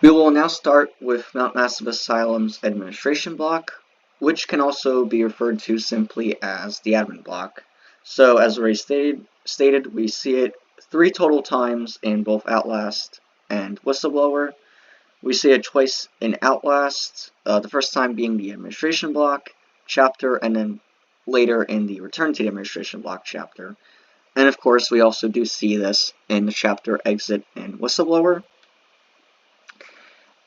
We will now start with Mount Massive Asylum's administration block, which can also be referred to simply as the admin block. So, as already stated, we see it 3 total times in both Outlast and Whistleblower. We see it twice in Outlast, the first time being the administration block chapter, and then later in the Return to the Administration block chapter. And of course, we also do see this in the chapter Exit and Whistleblower.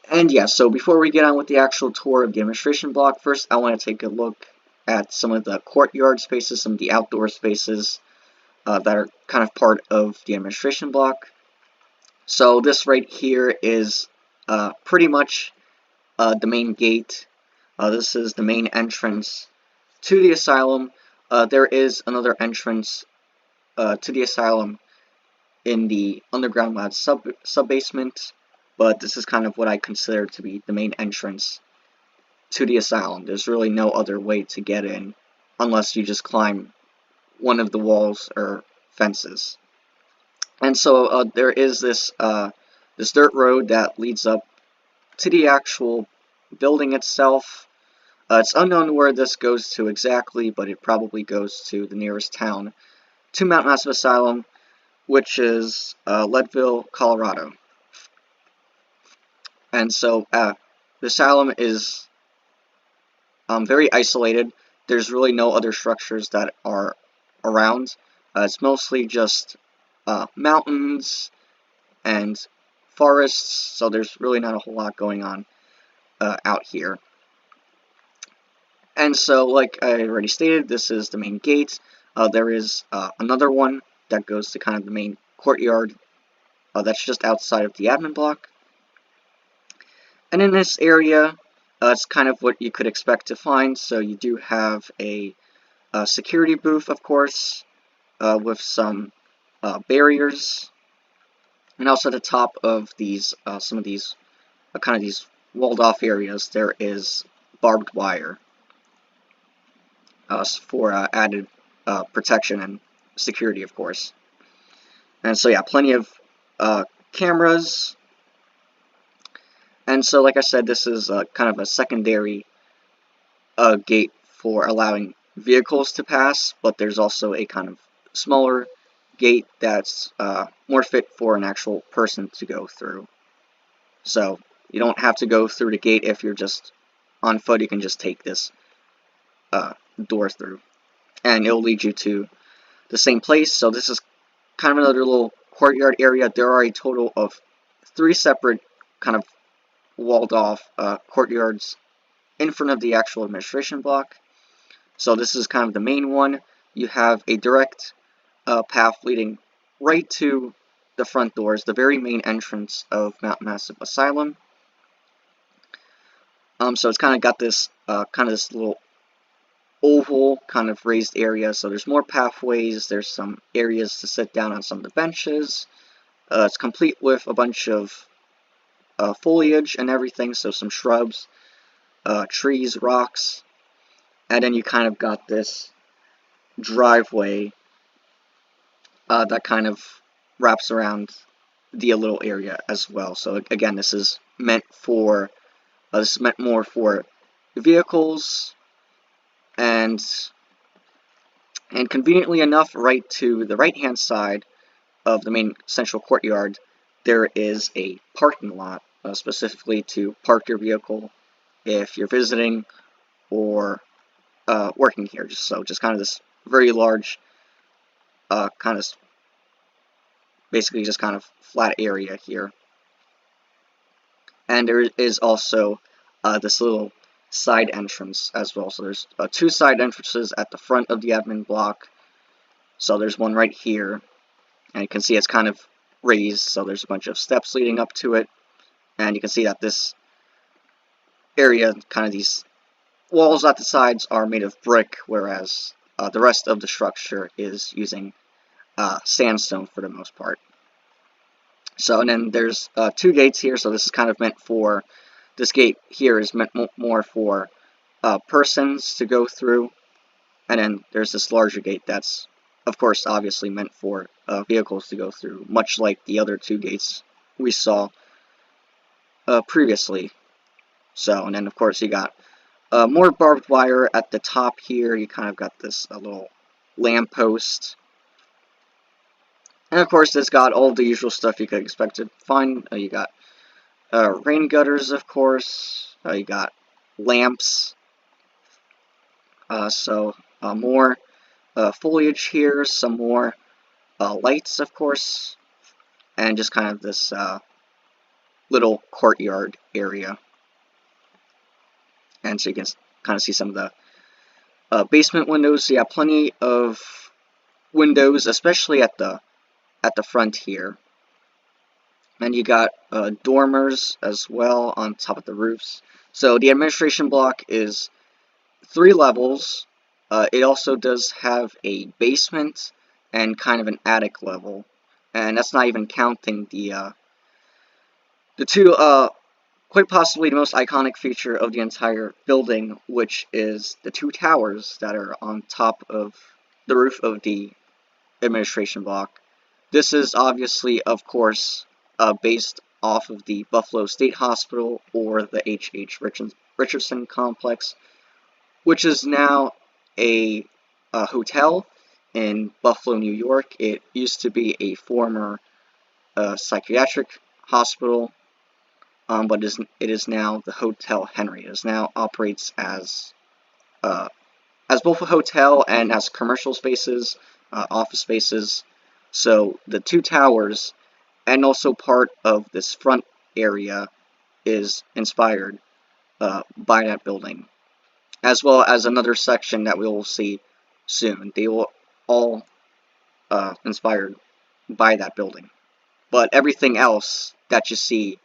And yeah, so before we get on with the actual tour of the administration block, first I want to take a look at some of the courtyard spaces, some of the outdoor spaces that are kind of part of the administration block. So this right here is pretty much the main gate. This is the main entrance to the asylum. There is another entrance to the asylum in the underground lab sub-basement, but this is kind of what I consider to be the main entrance to the asylum. There's really no other way to get in unless you just climb one of the walls or fences. And so there is this dirt road that leads up to the actual building itself. It's unknown where this goes to exactly, but it probably goes to the nearest town to Mount Massive Asylum, which is Leadville, Colorado. And so the asylum is very isolated. There's really no other structures that are around. It's mostly just mountains and forests, so there's really not a whole lot going on out here. And so, like I already stated, this is the main gate. There is another one that goes to kind of the main courtyard that's just outside of the admin block. And in this area, it's kind of what you could expect to find. So you do have a security booth, of course, with some barriers. And also at the top of these, some of these, kind of these walled off areas, there is barbed wire for added protection and security, of course. And so yeah, plenty of cameras. And so, like I said, this is kind of a secondary gate for allowing vehicles to pass, but there's also a kind of smaller gate that's more fit for an actual person to go through. So you don't have to go through the gate if you're just on foot. You can just take this door through, and it'll lead you to the same place. So this is kind of another little courtyard area. There are a total of 3 separate kind of walled off courtyards in front of the actual administration block. So this is kind of the main one. You have a direct path leading right to the front doors, the very main entrance of Mount Massive Asylum. So it's kind of got this this little oval kind of raised area. So there's more pathways. There's some areas to sit down on some of the benches. It's complete with a bunch of foliage and everything, so some shrubs, trees, rocks, and then you kind of got this driveway that kind of wraps around the little area as well. So again, this is meant more for vehicles, and conveniently enough, right to the right-hand side of the main central courtyard, there is a parking lot, specifically to park your vehicle if you're visiting or working here. Just kind of this very large, basically just kind of flat area here. And there is also this little side entrance as well. So there's 2 side entrances at the front of the admin block. So there's one right here, and you can see it's kind of raised, so there's a bunch of steps leading up to it, and you can see that this area, kind of these walls at the sides, are made of brick, whereas the rest of the structure is using sandstone for the most part. So, and then there's 2 gates here, so this is kind of meant for, this gate here is meant more for persons to go through, and then there's this larger gate that's, of course, obviously meant for vehicles to go through, much like the other 2 gates we saw previously. So, and then of course you got more barbed wire at the top here. You kind of got this little lamppost. And of course it's got all the usual stuff you could expect to find. You got rain gutters, of course. You got lamps. More foliage here, some more lights, of course, and just kind of this little courtyard area. And so you can kind of see some of the basement windows. So yeah, plenty of windows, especially at the front here. And you got dormers as well on top of the roofs. So the administration block is 3 levels. It also does have a basement and kind of an attic level, and that's not even counting the two quite possibly the most iconic feature of the entire building, which is the 2 towers that are on top of the roof of the administration block. This is obviously, of course, based off of the Buffalo State Hospital or the H.H. Richardson complex, which is now a hotel in Buffalo, New York. It used to be a former psychiatric hospital, but it is now the Hotel Henry. It now operates as both a hotel and as commercial spaces, office spaces. So the 2 towers and also part of this front area is inspired by that building, as well as another section that we will see soon. They will all inspired by that building. But everything else that you see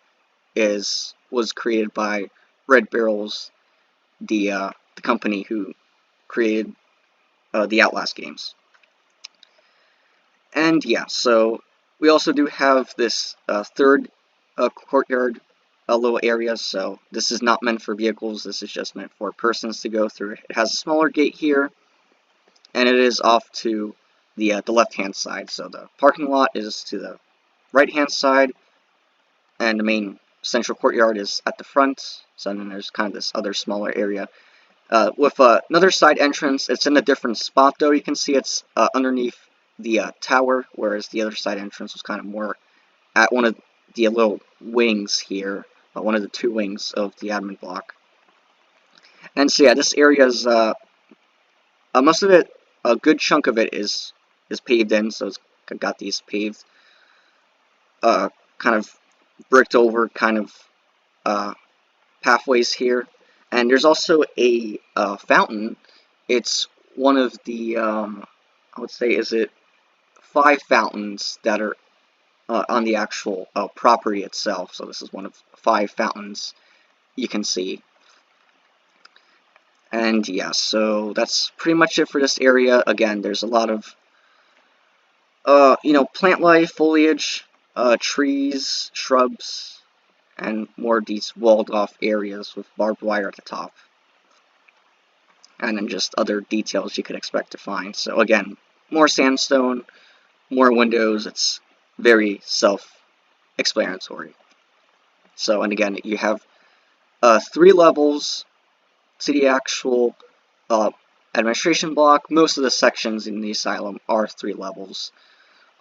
was created by Red Barrels, the company who created the Outlast games. And yeah, so we also do have this third courtyard little area. So this is not meant for vehicles. This is just meant for persons to go through. It has a smaller gate here, and it is off to the left-hand side. So the parking lot is to the right-hand side, and the main central courtyard is at the front. So then there's kind of this other smaller area with another side entrance. It's in a different spot, though. You can see it's underneath the tower, whereas the other side entrance was kind of more at one of the little wings here, one of the 2 wings of the admin block. And so yeah, this area is most of it, a good chunk of it is paved in. So it's got these paved, kind of bricked over kind of pathways here. And there's also a fountain. It's one of the I would say, is it 5 fountains that are on the actual property itself. So this is one of 5 fountains you can see. And yeah, so that's pretty much it for this area. Again, there's a lot of plant life, foliage, trees, shrubs, and more of these walled off areas with barbed wire at the top. And then just other details you could expect to find. So again, more sandstone, more windows. It's very self-explanatory. So, and again, you have 3 levels to the actual administration block. Most of the sections in the asylum are 3 levels.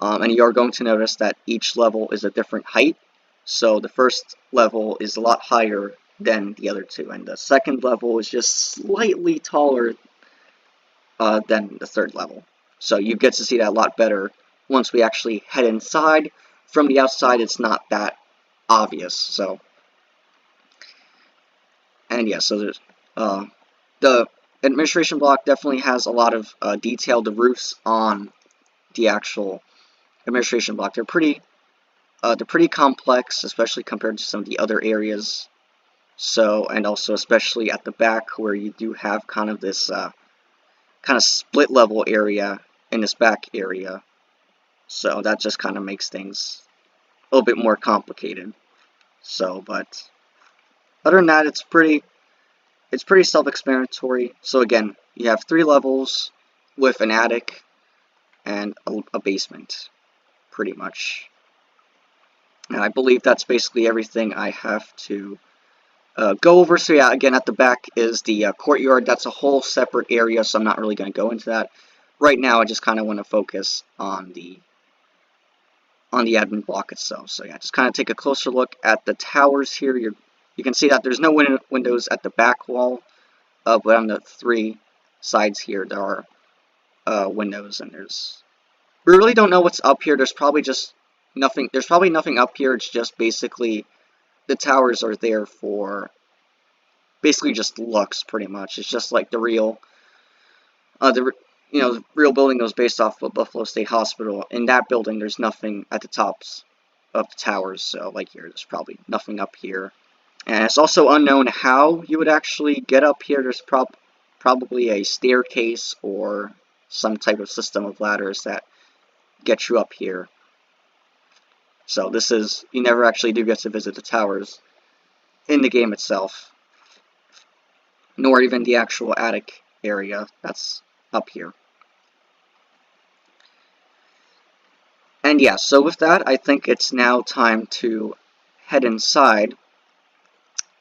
And you are going to notice that each level is a different height. So the first level is a lot higher than the other 2, and the second level is just slightly taller than the third level. So you get to see that a lot better once we actually head inside. From the outside, it's not that obvious. So, and yeah, so there's the administration block definitely has a lot of detail. The roofs on the actual administration block, they're pretty complex, especially compared to some of the other areas. So, and also especially at the back, where you do have kind of this kind of split level area in this back area. So that just kind of makes things a little bit more complicated. So, but other than that, it's pretty self-explanatory. So again, you have 3 levels with an attic and a basement, pretty much. And I believe that's basically everything I have to go over. So yeah, again, at the back is the courtyard. That's a whole separate area, so I'm not really going to go into that. Right now, I just kind of want to focus on the admin block itself. So yeah, just kind of take a closer look at the towers here. You can see that there's no windows at the back wall, but on the three sides here, there are windows, and we really don't know what's up here. There's probably nothing up here. It's just basically the towers are there for basically just looks, pretty much. It's just like the real real building that was based off of Buffalo State Hospital. In that building, there's nothing at the tops of the towers. So like here, there's probably nothing up here. And it's also unknown how you would actually get up here. There's probably a staircase or some type of system of ladders that get you up here. So you never actually do get to visit the towers in the game itself, nor even the actual attic area that's up here. And yeah, so with that, I think it's now time to head inside.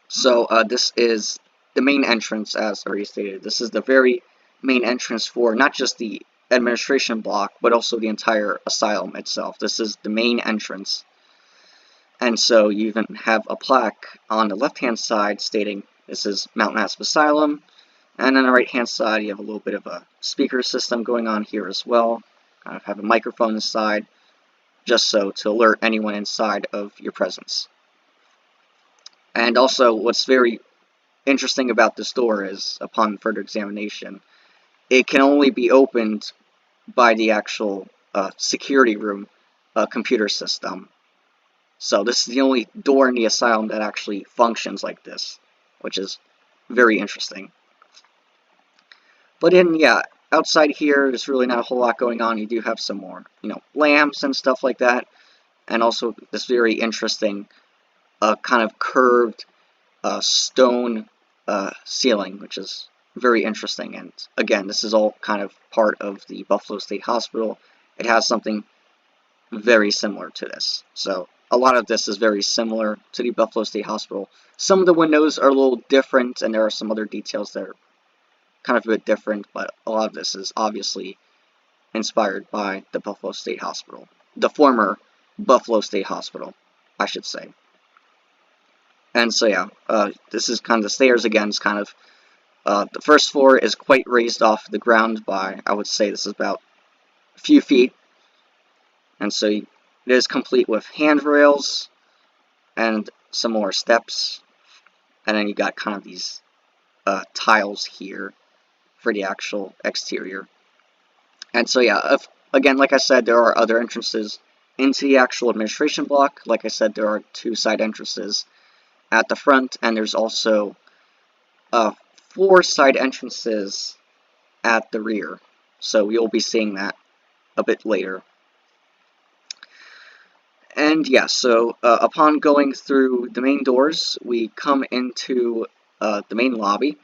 So this is the main entrance, as already stated. This is the very main entrance for not just the administration block, but also the entire asylum itself. This is the main entrance. And so you even have a plaque on the left-hand side stating this is Mount Massive Asylum. And on the right-hand side, you have a little bit of a speaker system going on here as well. Kind of have a microphone inside, just so to alert anyone inside of your presence. And also, what's very interesting about this door is, upon further examination, it can only be opened by the actual security room computer system. So this is the only door in the asylum that actually functions like this, which is very interesting. But outside here, there's really not a whole lot going on. You do have some more, lamps and stuff like that, and also this very interesting kind of curved stone ceiling, which is very interesting. And again, this is all kind of part of the Buffalo State Hospital. It has something very similar to this. So a lot of this is very similar to the Buffalo State Hospital. Some of the windows are a little different, and there are some other details that are kind of a bit different, but a lot of this is obviously inspired by the Buffalo State Hospital. The former Buffalo State Hospital, I should say. And so yeah, this is kind of the stairs again. It's kind of, the first floor is quite raised off the ground by, I would say this is about a few feet. And so it is complete with handrails and some more steps. And then you got kind of these tiles here for the actual exterior. And so yeah, again, like I said, there are other entrances into the actual administration block. Like I said, there are 2 side entrances at the front, and there's also 4 side entrances at the rear. So you'll be seeing that a bit later. And yeah, so upon going through the main doors, we come into the main lobby.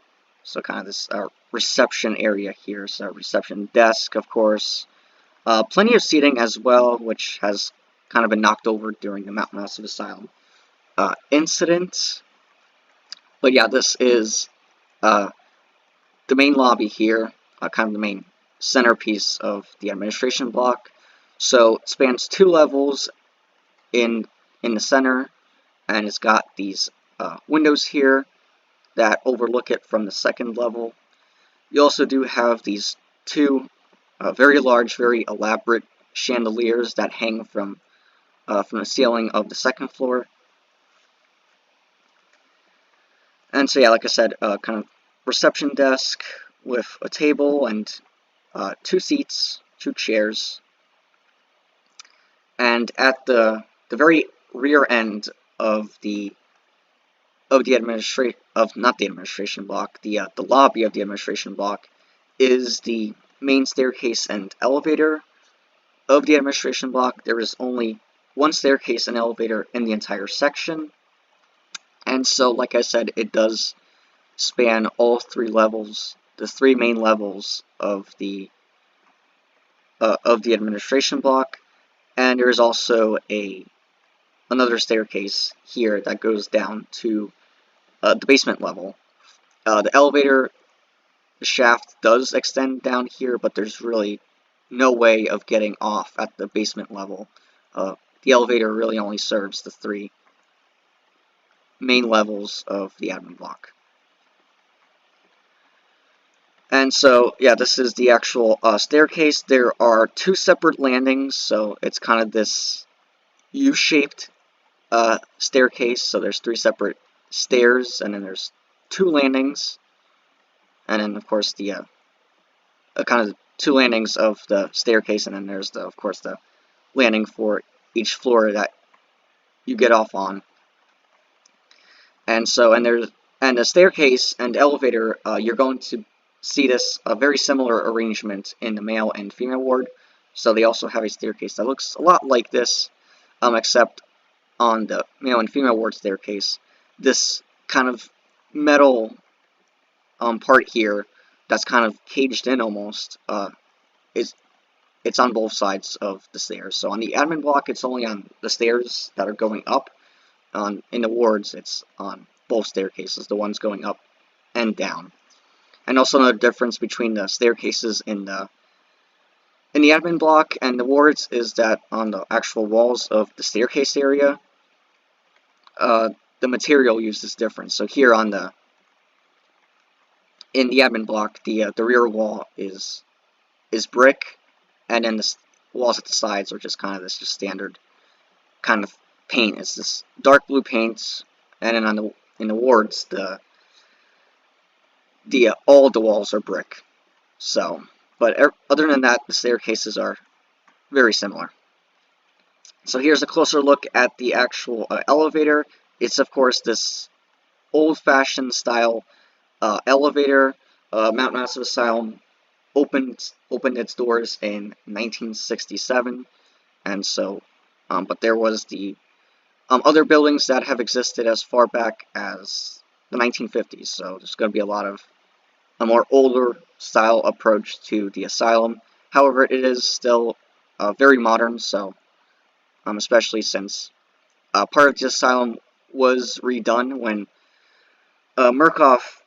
So kind of this reception area here. So reception desk, of course. Plenty of seating as well, which has kind of been knocked over during the Mount Massive Asylum incident. But yeah, this is the main lobby here, kind of the main centerpiece of the administration block. So it spans 2 levels in the center, and it's got these windows here that overlook it from the 2nd level. You also do have these 2 very large, very elaborate chandeliers that hang from the ceiling of the 2nd floor. And so yeah, like I said, kind of reception desk with a table and 2 seats, 2 chairs. And at the very rear end of the administration block, the lobby of the administration block, is the main staircase and elevator of the administration block. There is only 1 staircase and elevator in the entire section, and so, like I said, it does span all 3 levels, the 3 main levels of the administration block. And there is also a another staircase here that goes down to the basement level. The elevator shaft does extend down here, but there's really no way of getting off at the basement level. The elevator really only serves the 3 main levels of the admin block. And so, yeah, this is the actual staircase. There are 2 separate landings, so it's kind of this U-shaped staircase. So there's 3 separate stairs, and then there's 2 landings, and then of course the kind of 2 landings of the staircase, and then there's of course the landing for each floor that you get off on. And so, and the staircase and elevator, you're going to see this very similar arrangement in the male and female ward. So they also have a staircase that looks a lot like this, except on the male and female ward staircase, this kind of metal part here that's kind of caged in almost it's on both sides of the stairs. So on the admin block, it's only on the stairs that are going up. In the wards, it's on both staircases, the ones going up and down. And also another difference between the staircases in the admin block and the wards is that on the actual walls of the staircase area, the material used is different. So here in the admin block, the rear wall is brick, and then the walls at the sides are just kind of this just standard kind of paint. It's this dark blue paint, and then in the wards, all the walls are brick. So, but other than that, the staircases are very similar. So here's a closer look at the actual elevator. It's of course this old-fashioned style elevator. Mount Massive Asylum opened its doors in 1967, and so, but there was the other buildings that have existed as far back as the 1950s. So there's going to be a more older style approach to the asylum. However, it is still very modern. So, especially since part of the asylum was redone when Murkoff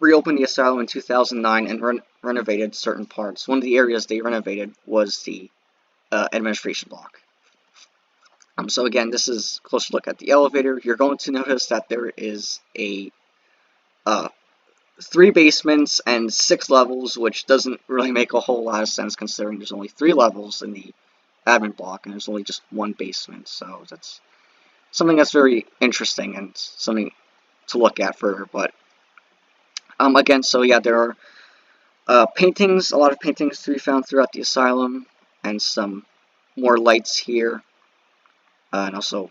reopened the asylum in 2009 and renovated certain parts. One of the areas they renovated was the administration block. So again, this is a closer look at the elevator. You're going to notice that there is a 3 basements and 6 levels, which doesn't really make a whole lot of sense considering there's only 3 levels in the admin block and there's only just 1 basement. So that's something that's very interesting and something to look at further. But again, so yeah, there are paintings, a lot of paintings to be found throughout the asylum, and some more lights here. And also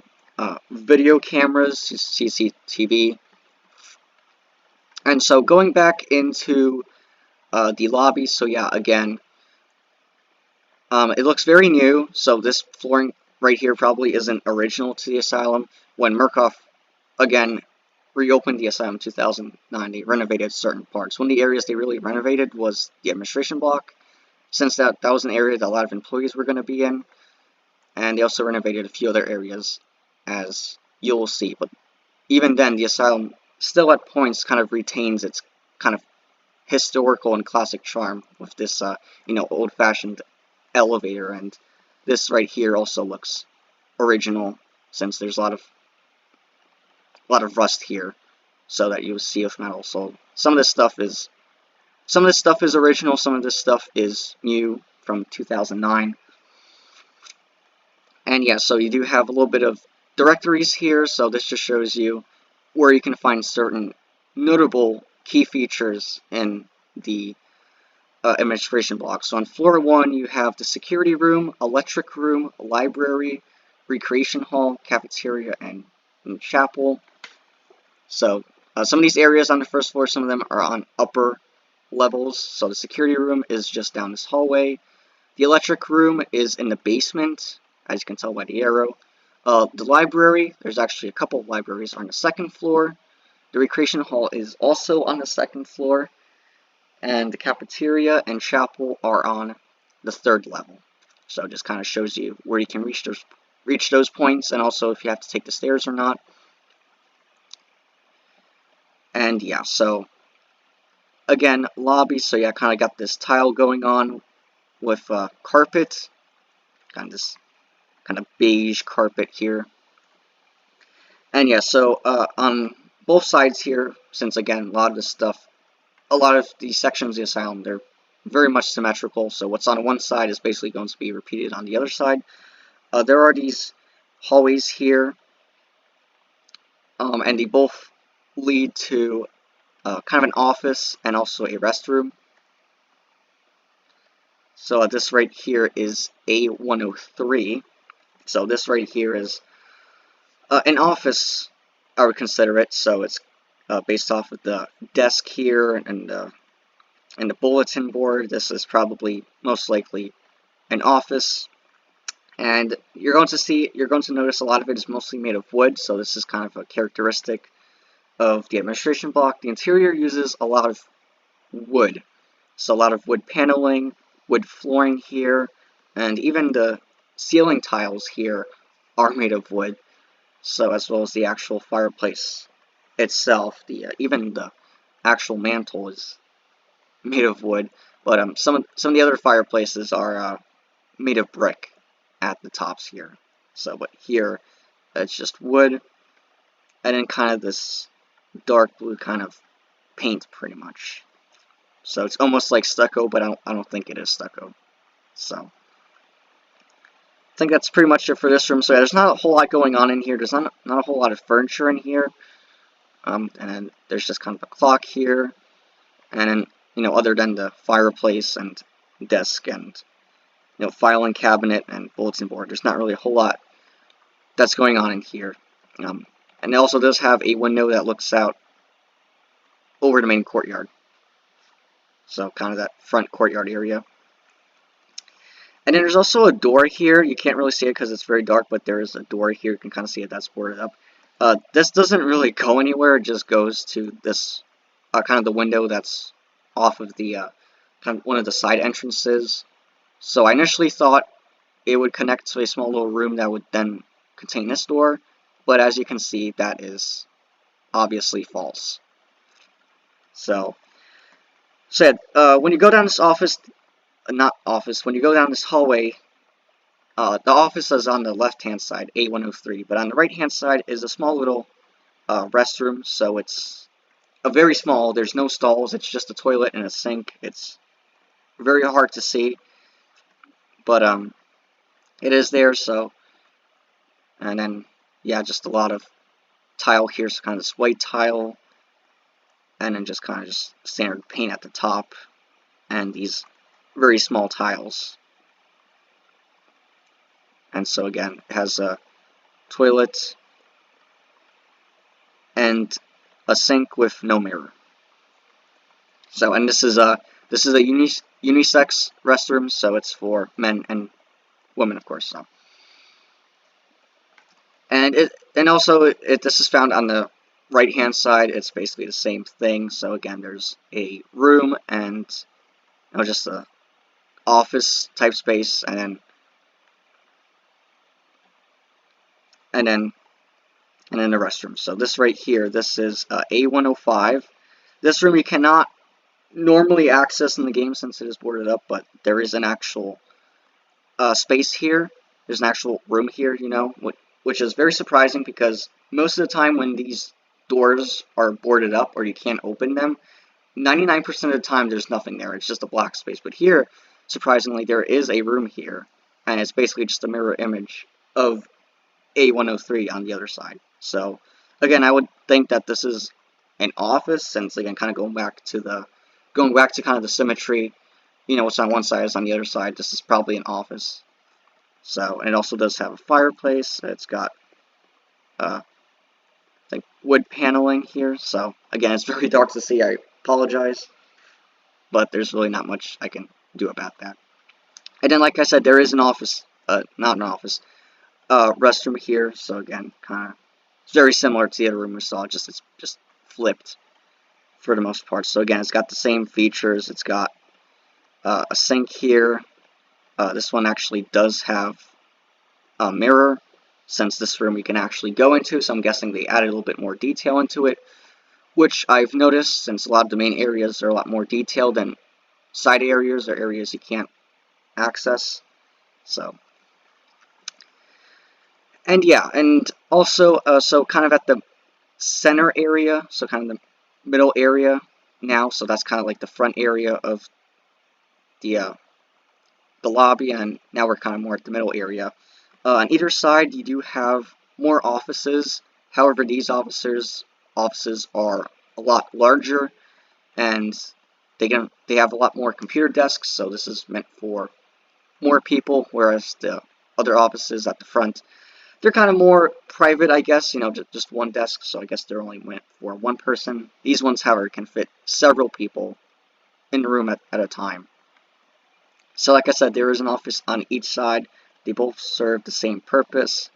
video cameras, CCTV. And so going back into the lobby, so yeah, again, it looks very new. So this flooring right here probably isn't original to the asylum. When Murkoff, again, reopened the asylum in 2009, they renovated certain parts. One of the areas they really renovated was the administration block, since that was an area that a lot of employees were going to be in. And they also renovated a few other areas, as you'll see. But even then, the asylum still at points kind of retains its kind of historical and classic charm with this, old-fashioned elevator. And this right here also looks original, since there's a lot of rust here, so that you see with metal. So some of this stuff is original. Some of this stuff is new from 2009. And yeah, so you do have a little bit of directories here, so this just shows you where you can find certain notable key features in the administration block. So on floor 1, you have the security room, electric room, library, recreation hall, cafeteria, and chapel. So some of these areas on the first floor, some of them are on upper levels. So the security room is just down this hallway. The electric room is in the basement, as you can tell by the arrow. The library, there's actually a couple of libraries on the 2nd floor. The recreation hall is also on the 2nd floor. And the cafeteria and chapel are on the 3rd level. So it just kind of shows you where you can reach those reach those points, and also if you have to take the stairs or not. And yeah, so again, lobby, so yeah, kind of got this tile going on with carpet, kind of this kind of beige carpet here. And yeah, so on both sides here, since again, a lot of these sections of the asylum, they're very much symmetrical, so what's on one side is basically going to be repeated on the other side. There are these hallways here, and they both lead to kind of an office and also a restroom. So this right here is A103. So this right here is an office, I would consider it. So it's based off of the desk here and the bulletin board. This is probably most likely an office. And you're going to notice a lot of it is mostly made of wood. So this is kind of a characteristic of the administration block. The interior uses a lot of wood. So a lot of wood paneling, wood flooring here, and even the ceiling tiles here are made of wood. So as well as the actual fireplace itself, even the actual mantle is made of wood. But some of the other fireplaces are made of brick at the tops here. So, but here it's just wood, and then kind of this dark blue kind of paint, pretty much. So it's almost like stucco, but I don't think it is stucco. So I think that's pretty much it for this room. So yeah, there's not a whole lot going on in here. There's not a whole lot of furniture in here. And then there's just kind of a clock here, and then other than the fireplace and desk and filing cabinet and bulletin board, there's not really a whole lot that's going on in here. And it also does have a window that looks out over the main courtyard. So kind of that front courtyard area. And then there's also a door here. You can't really see it because it's very dark, but there is a door here. You can kind of see it. That's boarded up. This doesn't really go anywhere. It just goes to this kind of the window that's off of the kind of one of the side entrances. So I initially thought it would connect to a small little room that would then contain this door, but as you can see, that is obviously false. So yeah, when you go down this when you go down this hallway, the office is on the left-hand side, A103, but on the right-hand side is a small little restroom, so it's very small. There's no stalls, it's just a toilet and a sink. It's very hard to see, but it is there. So, and then yeah, just a lot of tile here, so kind of this white tile, and then just kind of just standard paint at the top, and these very small tiles. And so again, it has a toilet and a sink with no mirror. So, and this is a unisex restroom, so it's for men and women, of course. So, and this is found on the right-hand side. It's basically the same thing. So again, there's a room and just a office type space, and then the restroom. So this right here, this is A105. This room you cannot normally access in the game since it is boarded up, but there is an actual space here. There's an actual room here, which is very surprising because most of the time when these doors are boarded up or you can't open them, 99% of the time there's nothing there. It's just a black space. But here, surprisingly, there is a room here, and it's basically just a mirror image of A103 on the other side. So again, I would think that this is an office, since again, kind of going back to kind of the symmetry. What's on one side is on the other side. This is probably an office. So, and it also does have a fireplace. It's got I think wood paneling here. So again, it's very dark to see. I apologize, but there's really not much I can do about that. And then, like I said, there is an office, not an office, restroom here. So again, kind of it's very similar to the other room we saw. It's just flipped for the most part. So again, it's got the same features. It's got a sink here. This one actually does have a mirror, since this room we can actually go into, so I'm guessing they added a little bit more detail into it, which I've noticed since a lot of the main areas are a lot more detailed than side areas or areas you can't access. So, and yeah, and also, so kind of at the center area, so kind of the middle area now, so that's kind of like the front area of the lobby, and now we're kind of more at the middle area. On either side, you do have more offices. However, these offices are a lot larger, and they have a lot more computer desks. So this is meant for more people, whereas the other offices at the front, they're kind of more private, I guess. You know, just one desk. So I guess they're only meant for one person. These ones, however, can fit several people in the room at a time. So like I said, there is an office on each side. They both serve the same purpose.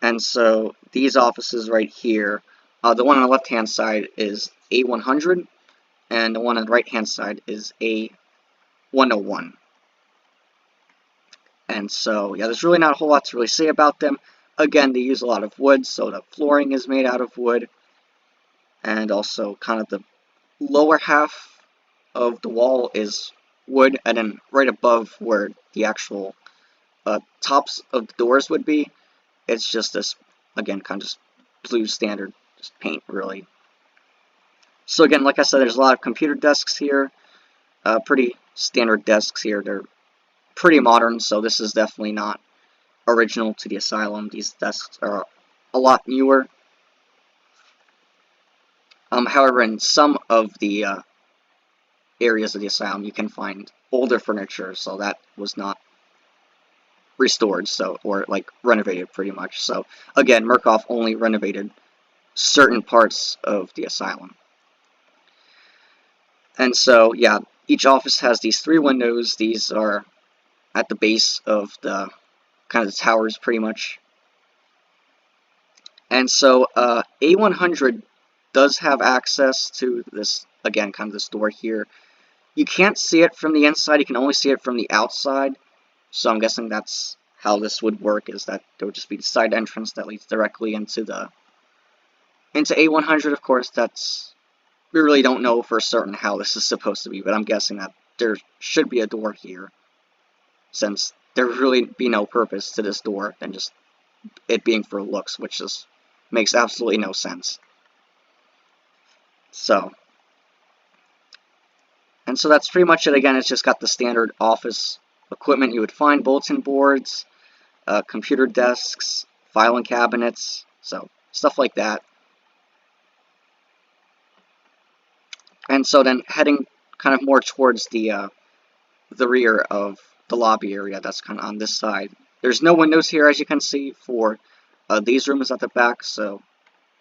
And so these offices right here, the one on the left-hand side is A100, and the one on the right-hand side is A101. And so, yeah, there's really not a whole lot to really say about them. Again, they use a lot of wood, so the flooring is made out of wood. And also, kind of the lower half of the wall is wood, and then right above where the actual tops of the doors would be, it's just this, again, kind of just blue standard just paint, really. So again, like I said, there's a lot of computer desks here, pretty standard desks here. They're pretty modern, so this is definitely not original to the Asylum. These desks are a lot newer. However, in some of the areas of the Asylum, you can find older furniture, so that was not restored, so, or like renovated pretty much. So again, Murkoff only renovated certain parts of the Asylum. And so, yeah, each office has these 3 windows. These are at the base of the kind of the towers, pretty much. And so, A100 does have access to this, again, kind of this door here. You can't see it from the inside, you can only see it from the outside. So I'm guessing that's how this would work, is that there would just be the side entrance that leads directly into A100. Of course, we really don't know for certain how this is supposed to be, but I'm guessing that there should be a door here, since there would really be no purpose to this door than just it being for looks, which just makes absolutely no sense. So, and so that's pretty much it. Again, it's just got the standard office equipment you would find: bulletin boards, computer desks, filing cabinets, so stuff like that. And so then heading kind of more towards the rear of the lobby area, that's kind of on this side. There's no windows here, as you can see, for these rooms at the back, so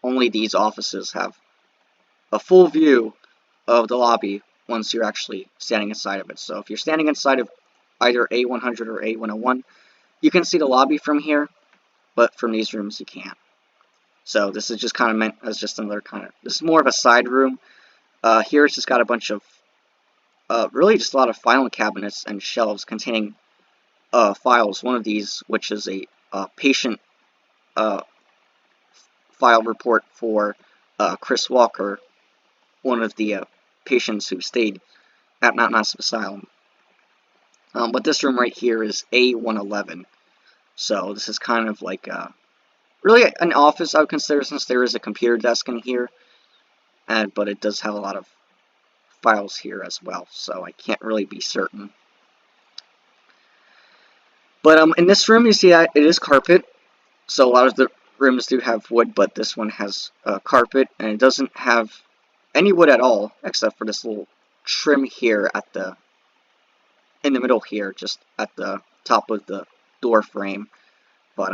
only these offices have a full view of the lobby once you're actually standing inside of it. So if you're standing inside of either A100 or A101, you can see the lobby from here, but from these rooms you can't. So this is just kind of meant as just another kind of, this is more of a side room. Here it's just got a bunch of, really just a lot of filing cabinets and shelves containing files. One of these, which is a patient file report for Chris Walker, one of the patients who stayed at Mount Massive Asylum. But this room right here is A111. So this is kind of like really an office, I would consider, since there is a computer desk in here. But it does have a lot of files here as well, so I can't really be certain. But in this room, you see it is carpet. So a lot of the rooms do have wood, but this one has carpet, and it doesn't have any wood at all, except for this little trim here at in the middle here, just at the top of the door frame. But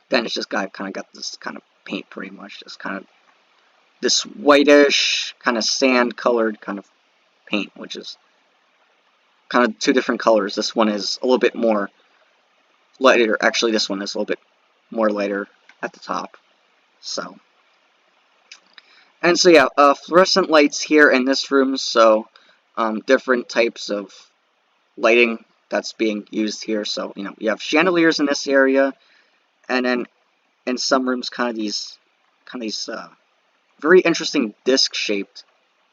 then it's just kind of got this kind of paint, pretty much, just kind of this whitish, kind of sand-colored kind of paint, which is kind of 2 different colors. This one is a little bit more lighter. Actually, this one is a little bit more lighter at the top. So, and so yeah, fluorescent lights here in this room. So, different types of lighting that's being used here. So, you know, you have chandeliers in this area, and then in some rooms, kind of these very interesting disc-shaped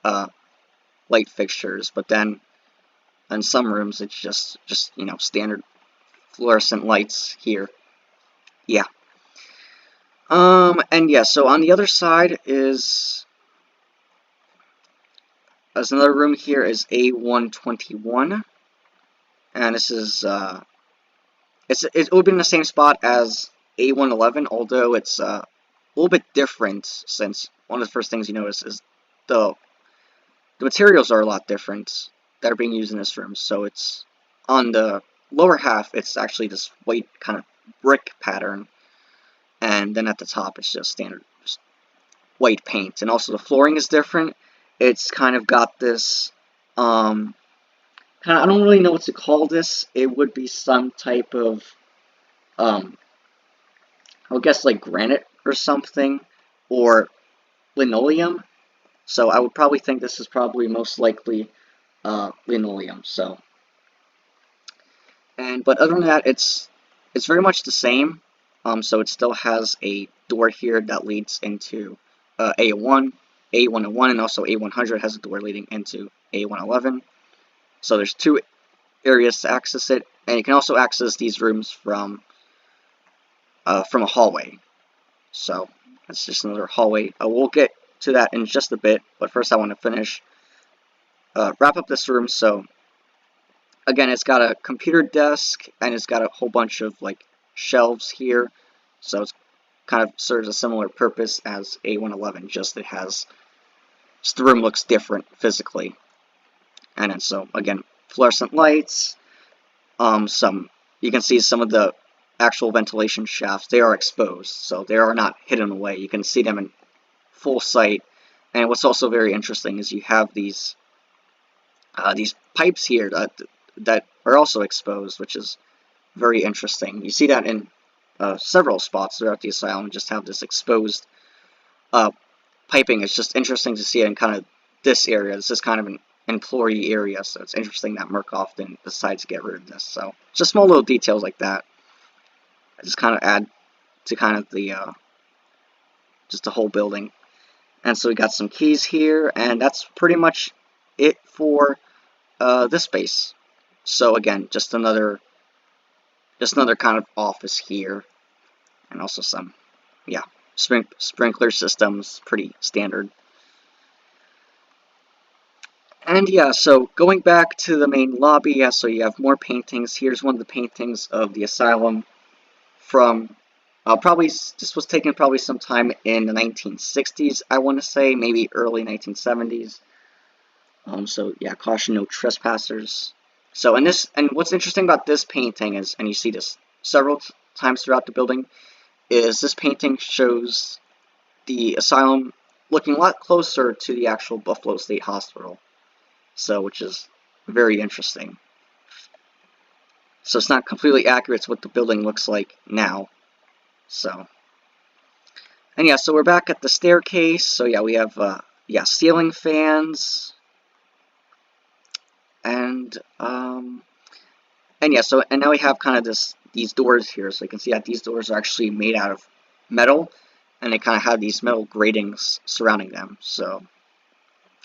light fixtures. But then in some rooms, it's just you know, standard fluorescent lights here. Yeah. And yeah, so on the other side is, there's another room here is A121, and this is, it would be in the same spot as A111, although it's a little bit different, since one of the first things you notice is the materials are a lot different that are being used in this room. So it's, on the lower half, it's actually this white kind of brick pattern, and then at the top it's just standard white paint. And also the flooring is different. It's kind of got this, I don't really know what to call this. It would be some type of, I would guess like granite or something, or linoleum. So I would probably think this is probably most likely linoleum. So, but other than that, it's very much the same. So it still has a door here that leads into A1, A101, and also A100 has a door leading into A111. So there's two areas to access it, and you can also access these rooms from a hallway. So that's just another hallway. We'll get to that in just a bit, but first I want to wrap up this room. So again, it's got a computer desk, and it's got a whole bunch of like shelves here. So it's kind of serves a similar purpose as A111, just the room looks different physically. And then, so again, fluorescent lights. You can see some of the actual ventilation shafts. They are exposed, so they are not hidden away. You can see them in full sight. And what's also very interesting is you have these pipes here that are also exposed, which is very interesting. You see that in several spots throughout the asylum, just have this exposed piping. It's just interesting to see it in kind of this area. This is kind of an employee area, so it's interesting that Murkoff didn't decide to get rid of this. So just small little details like that, I just kind of add to kind of the just the whole building. And so we got some keys here, and that's pretty much it for this space. So again, just another kind of office here, and also some, yeah, sprinkler systems, pretty standard. And yeah, so going back to the main lobby, yeah, so you have more paintings. Here's one of the paintings of the asylum from this was taken probably sometime in the 1960s, I want to say, maybe early 1970s. So yeah, caution, no trespassers. So and what's interesting about this painting is, and you see this several times throughout the building, is this painting shows the asylum looking a lot closer to the actual Buffalo State Hospital. So, which is very interesting. So it's not completely accurate to what the building looks like now. So, and yeah, so we're back at the staircase. So yeah, we have ceiling fans, and yeah, so and now we have kind of these doors here. So you can see that these doors are actually made out of metal, and they kind of have these metal gratings surrounding them. So,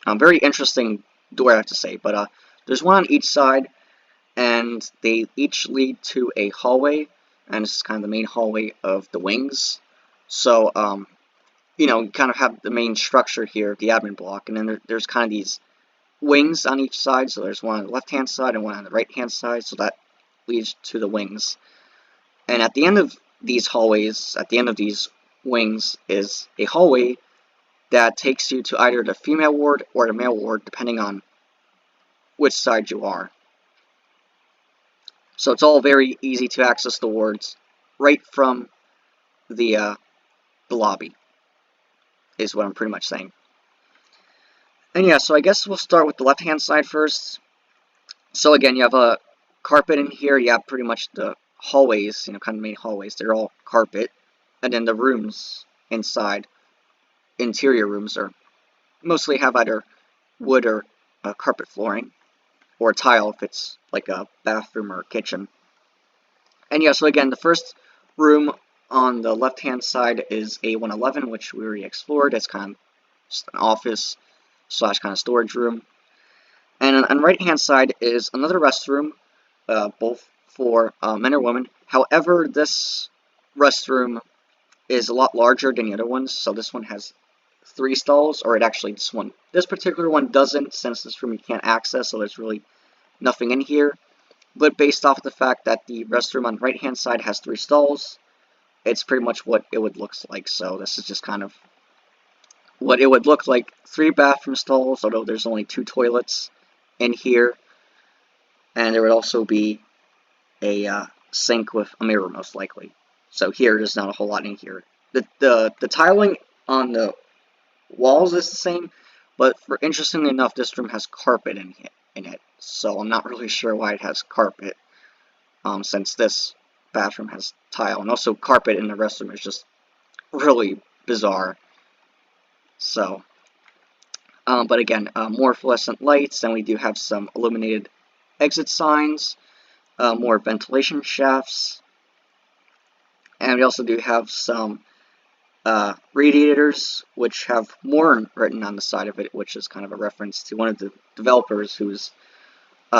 very interesting door, I have to say. But there's one on each side, and they each lead to a hallway, and this is kind of the main hallway of the wings. So you know, you kind of have the main structure here, the admin block, and then there's kind of these wings on each side. So there's one on the left hand side and one on the right hand side, so that leads to the wings. And at the end of these hallways, at the end of these wings, is a hallway that takes you to either the female ward or the male ward, depending on which side you are. So it's all very easy to access the wards right from the lobby, is what I'm pretty much saying. And yeah, so I guess we'll start with the left-hand side first. So again, you have a carpet in here. You have pretty much the hallways, you know, kind of main hallways. They're all carpet. And then the rooms inside, interior rooms, are mostly have either wood or carpet flooring, or tile if it's like a bathroom or kitchen. And yeah, so again, the first room on the left-hand side is A111, which we already explored. It's kind of just an office slash kind of storage room. And on the right-hand side is another restroom, both for men or women. However, this restroom is a lot larger than the other ones, so this one has 3 stalls, or this particular one doesn't, since this room you can't access, so there's really nothing in here. But based off the fact that the restroom on the right hand side has 3 stalls, it's pretty much what it would look like. So this is just kind of what it would look like. 3 bathroom stalls, although there's only 2 toilets in here, and there would also be a sink with a mirror, most likely. So here, there's not a whole lot in here. The tiling on the walls is the same, but interestingly enough, this room has carpet in it. So I'm not really sure why it has carpet, since this bathroom has tile, and also carpet in the restroom is just really bizarre. So, but again, more fluorescent lights, and we do have some illuminated exit signs, more ventilation shafts, and we also do have some radiators, which have Morin written on the side of it, which is kind of a reference to one of the developers whose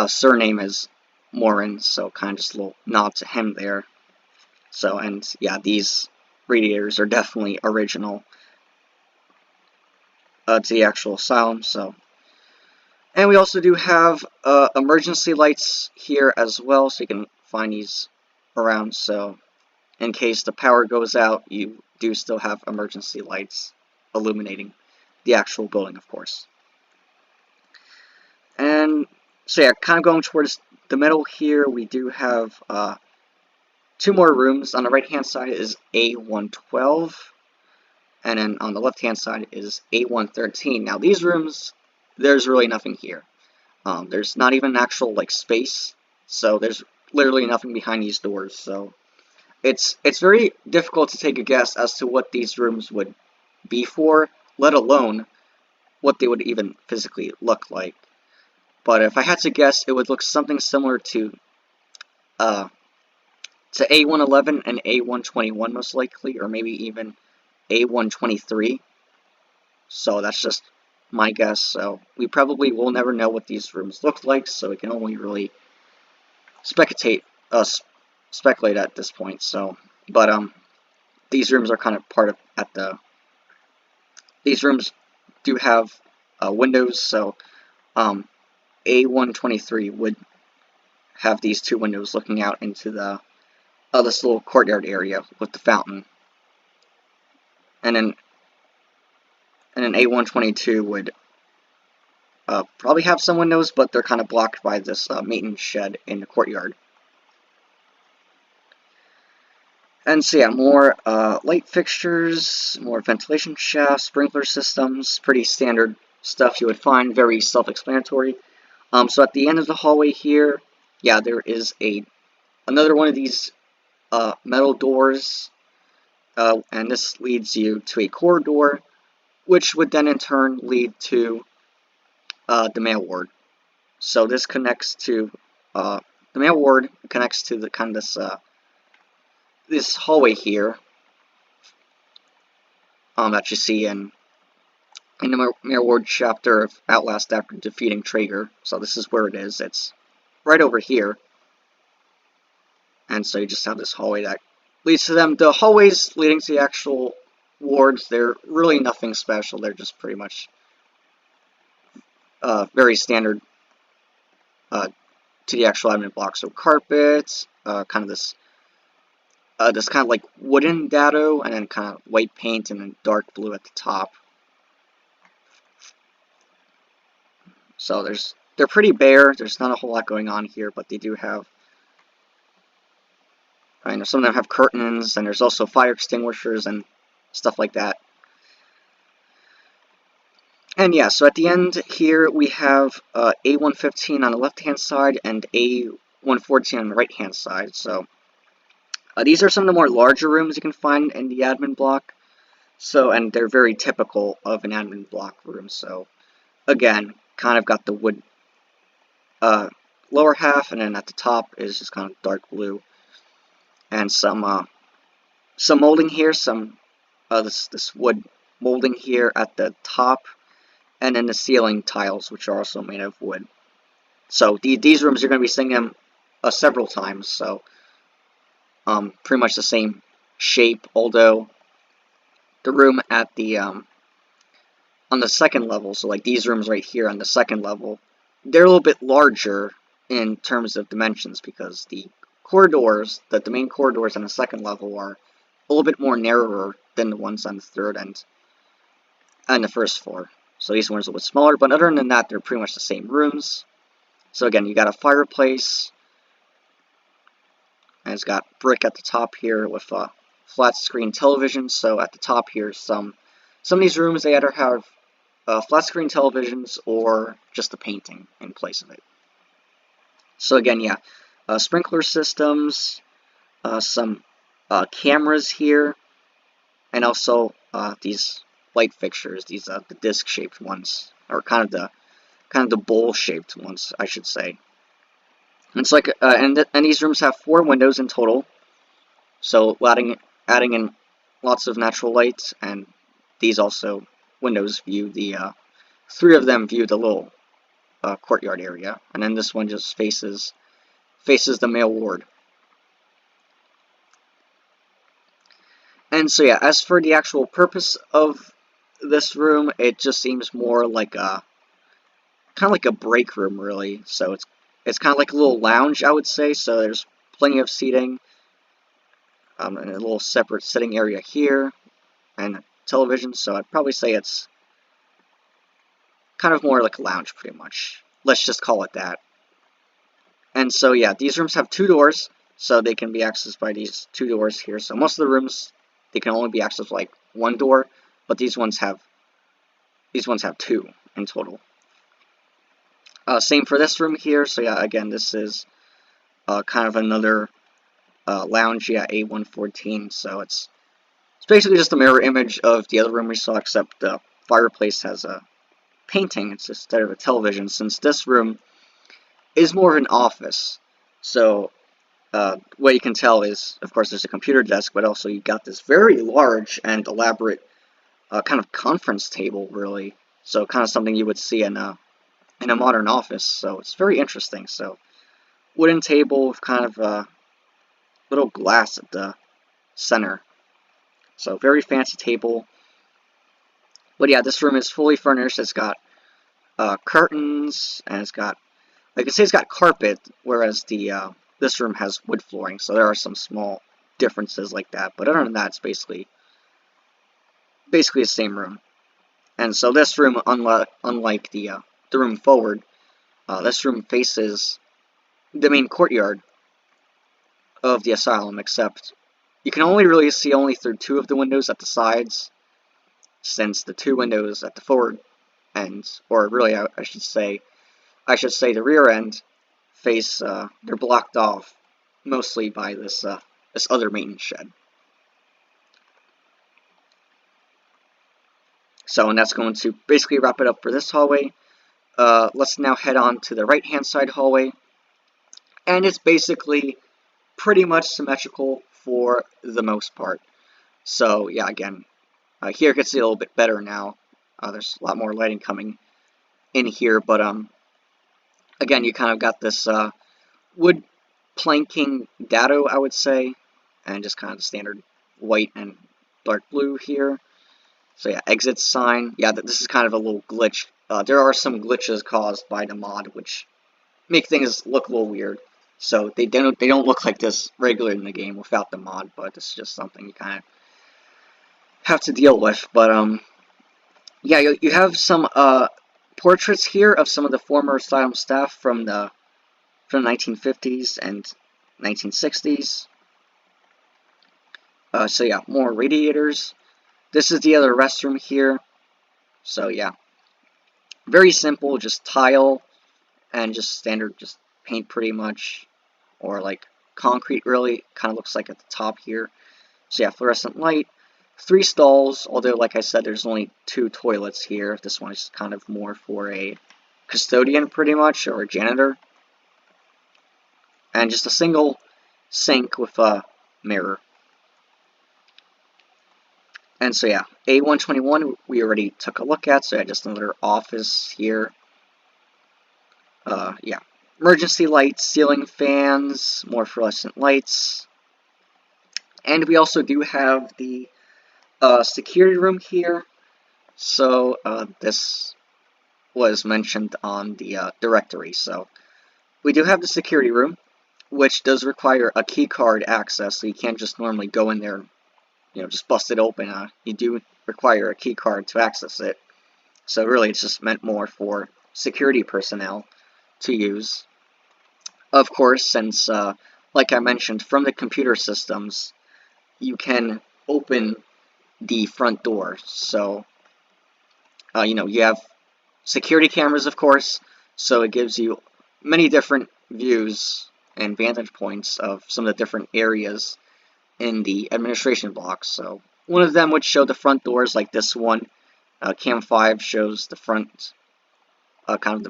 surname is Morin, so kind of just a little nod to him there. So, and yeah, these radiators are definitely original to the actual Asylum. So, and we also do have emergency lights here as well, so you can find these around. So, in case the power goes out, you do still have emergency lights illuminating the actual building, of course. And so yeah, kind of going towards the middle here, we do have 2 more rooms. On the right hand side is A112, and then on the left hand side is A113. Now these rooms, there's really nothing here. There's not even actual like space, so there's literally nothing behind these doors. So it's very difficult to take a guess as to what these rooms would be for, let alone what they would even physically look like. But if I had to guess, it would look something similar to A111 and A121 most likely, or maybe even A123. So that's just my guess. So we probably will never know what these rooms look like, so we can only really speculate at this point. So, but these rooms are kind of part of these rooms do have windows, so A123 would have these 2 windows looking out into this little courtyard area with the fountain, and then A122 would probably have some windows, but they're kind of blocked by this maintenance shed in the courtyard. And so yeah, more light fixtures, more ventilation shafts, sprinkler systems, pretty standard stuff you would find, very self-explanatory. So at the end of the hallway here, yeah, there is another one of these metal doors, and this leads you to a corridor, which would then in turn lead to the mail ward. So this connects to the mail ward, connects to the kind of this hallway here that you see in the mail ward chapter of Outlast after defeating Traeger. So this is where it is. It's right over here. And so you just have this hallway that leads to them. The hallways leading to the actual wards, they're really nothing special. They're just pretty much very standard to the actual admin block. So carpets, kind of this kind of like wooden dado, and then kind of white paint and then dark blue at the top. So they're pretty bare. There's not a whole lot going on here, but they do have, I know some of them have curtains, and there's also fire extinguishers and stuff like that. And yeah, so at the end here we have A115 on the left-hand side and A114 on the right-hand side. So these are some of the more larger rooms you can find in the admin block. So, and they're very typical of an admin block room. So, again, kind of got the wood lower half, and then at the top is just kind of dark blue, and some molding here, some this wood molding here at the top, and then the ceiling tiles, which are also made of wood. So these rooms you're going to be seeing them several times. So pretty much the same shape, although the room at the on the second level, so like these rooms right here on the second level, they're a little bit larger in terms of dimensions because the corridors, the main corridors on the second level are a little bit more narrower than the ones on the third and the first floor. So these ones are a little bit smaller, but other than that, they're pretty much the same rooms. So again, you got a fireplace, and it's got brick at the top here with a flat screen television. So at the top here, some of these rooms, they either have flat screen televisions or just a painting in place of it. So again, yeah, sprinkler systems, some cameras here, and also these light fixtures, these the disc-shaped ones, or kind of the bowl-shaped ones, I should say. And it's like, and these rooms have 4 windows in total, so adding in lots of natural light, and these also windows view the 3 of them view the little courtyard area, and then this one just faces the male ward. And so yeah, as for the actual purpose of this room, it just seems more like a kind of like a break room, really. So it's kind of like a little lounge, I would say. So there's plenty of seating, and a little separate sitting area here, and television. So I'd probably say it's kind of more like a lounge, pretty much. Let's just call it that. And so yeah, these rooms have 2 doors, so they can be accessed by these 2 doors here. So most of the rooms, they can only be accessed by like 1 door, but these ones have 2 in total. Same for this room here. So yeah, again, this is kind of another lounge, yeah, A114. So it's basically just a mirror image of the other room we saw, except the fireplace has a painting instead of a television, since this room is more of an office. So what you can tell is, of course, there's a computer desk, but also you got this very large and elaborate kind of conference table, really. So kind of something you would see in a modern office. So it's very interesting. So wooden table with kind of a little glass at the center. So very fancy table. But yeah, this room is fully furnished. It's got curtains, and it's got, like I say, it's got carpet, whereas this room has wood flooring. So there are some small differences like that. But other than that, it's basically the same room. And so this room, unlike the room forward, this room faces the main courtyard of the asylum, except you can only really see through 2 of the windows at the sides, since the 2 windows at the forward end, or really I should say the rear end, face they're blocked off mostly by this other maintenance shed. So, and that's going to basically wrap it up for this hallway. Let's now head on to the right-hand side hallway, and it's basically pretty much symmetrical for the most part. So yeah, again, here it gets a little bit better now. There's a lot more lighting coming in here, but again, you kind of got this wood planking dado, I would say, and just kind of the standard white and dark blue here. So yeah, exit sign. Yeah, this is kind of a little glitch. There are some glitches caused by the mod, which make things look a little weird. So they don't look like this regularly in the game without the mod, but this is just something you kind of have to deal with. But yeah, you have some portraits here of some of the former Asylum staff from the 1950s and 1960s. So yeah, more radiators. This is the other restroom here. So yeah, very simple, just tile and just standard, just paint pretty much, or like concrete really, kind of looks like at the top here. So yeah, fluorescent light, 3 stalls, although like I said, there's only 2 toilets here. This one is kind of more for a custodian pretty much, or a janitor. and just a single sink with a mirror. And so yeah, A121 we already took a look at, so yeah, just another office here. Yeah, emergency lights, ceiling fans, more fluorescent lights, and we also do have the security room here. So this was mentioned on the directory. So we do have the security room, which does require a key card access, so you can't just normally go in there, just bust it open. You do require a key card to access it. So really, it's just meant more for security personnel to use. Of course, since, like I mentioned, from the computer systems, you can open the front door. So, you have security cameras, of course, so it gives you many different views and vantage points of some of the different areas in the administration blocks. So one of them would show the front doors, like this one. Cam 5 shows the front, kind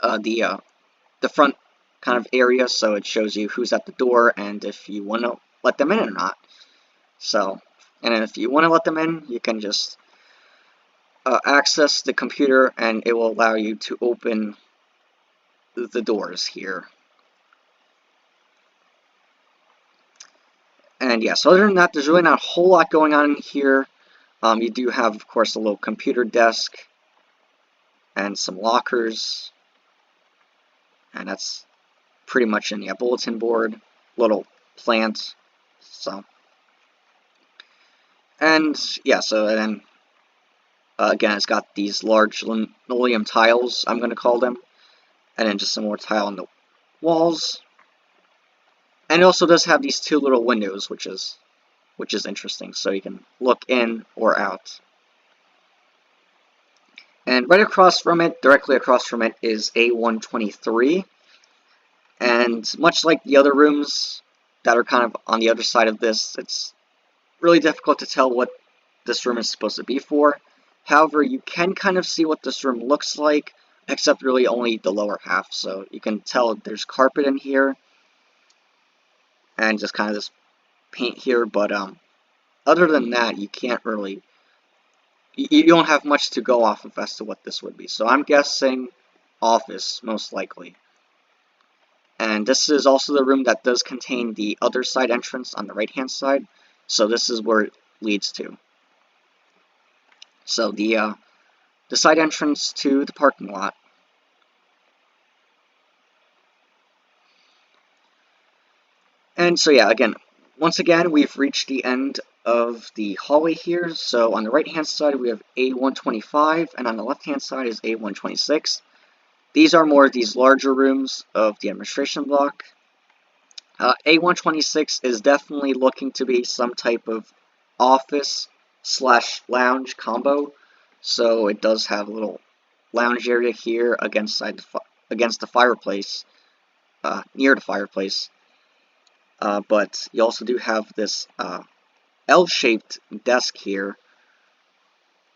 of the front kind of area, so it shows you who's at the door and if you want to let them in or not. So, and if you want to let them in, you can just access the computer and it will allow you to open the doors here. And yeah, so other than that, there's really not a whole lot going on here. You do have, of course, a little computer desk and some lockers. And that's pretty much in the bulletin board, little plant. So, and yeah, so then again, it's got these large linoleum tiles, I'm going to call them, and then just some more tile on the walls. And it also does have these two little windows, which is interesting, so you can look in or out. And right across from it, directly across from it, is A123. And much like the other rooms that are kind of on the other side of this, it's really difficult to tell what this room is supposed to be for. However, you can kind of see what this room looks like, except really only the lower half. So you can tell there's carpet in here, and just kind of this paint here, but other than that, you can't really, you don't have much to go off of as to what this would be. So I'm guessing office, most likely. And this is also the room that does contain the other side entrance on the right-hand side. So this is where it leads to. So the side entrance to the parking lot. And so yeah, once again, we've reached the end of the hallway here. So on the right-hand side, we have A125, and on the left-hand side is A126. These are more of these larger rooms of the administration block. A126 is definitely looking to be some type of office/lounge combo. So it does have a little lounge area here against the fireplace, near the fireplace. But you also do have this L-shaped desk here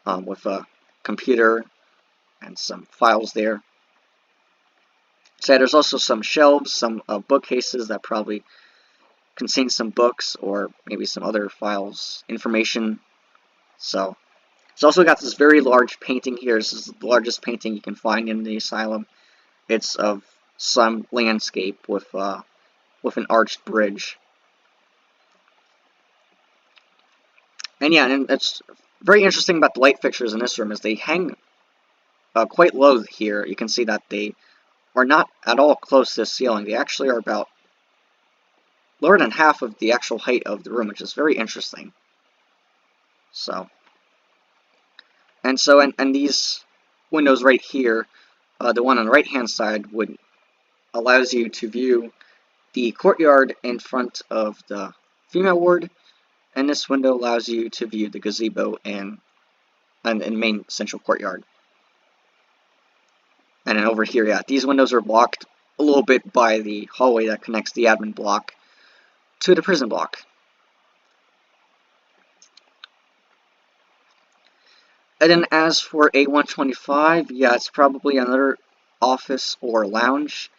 with a computer and some files there. So there's also some shelves, some bookcases that probably contain some books or maybe some other files, information. So it's also got this very large painting here. This is the largest painting you can find in the asylum. It's of some landscape with an arched bridge. And yeah, and it's very interesting about the light fixtures in this room is they hang quite low here. You can see that they are not at all close to the ceiling. They actually are about lower than half of the actual height of the room, which is very interesting. So, and these windows right here, the one on the right-hand side allows you to view the courtyard in front of the female ward, and this window allows you to view the gazebo and main central courtyard. And then over here, yeah, these windows are blocked a little bit by the hallway that connects the admin block to the prison block. And then as for A125, yeah, it's probably another office or lounge.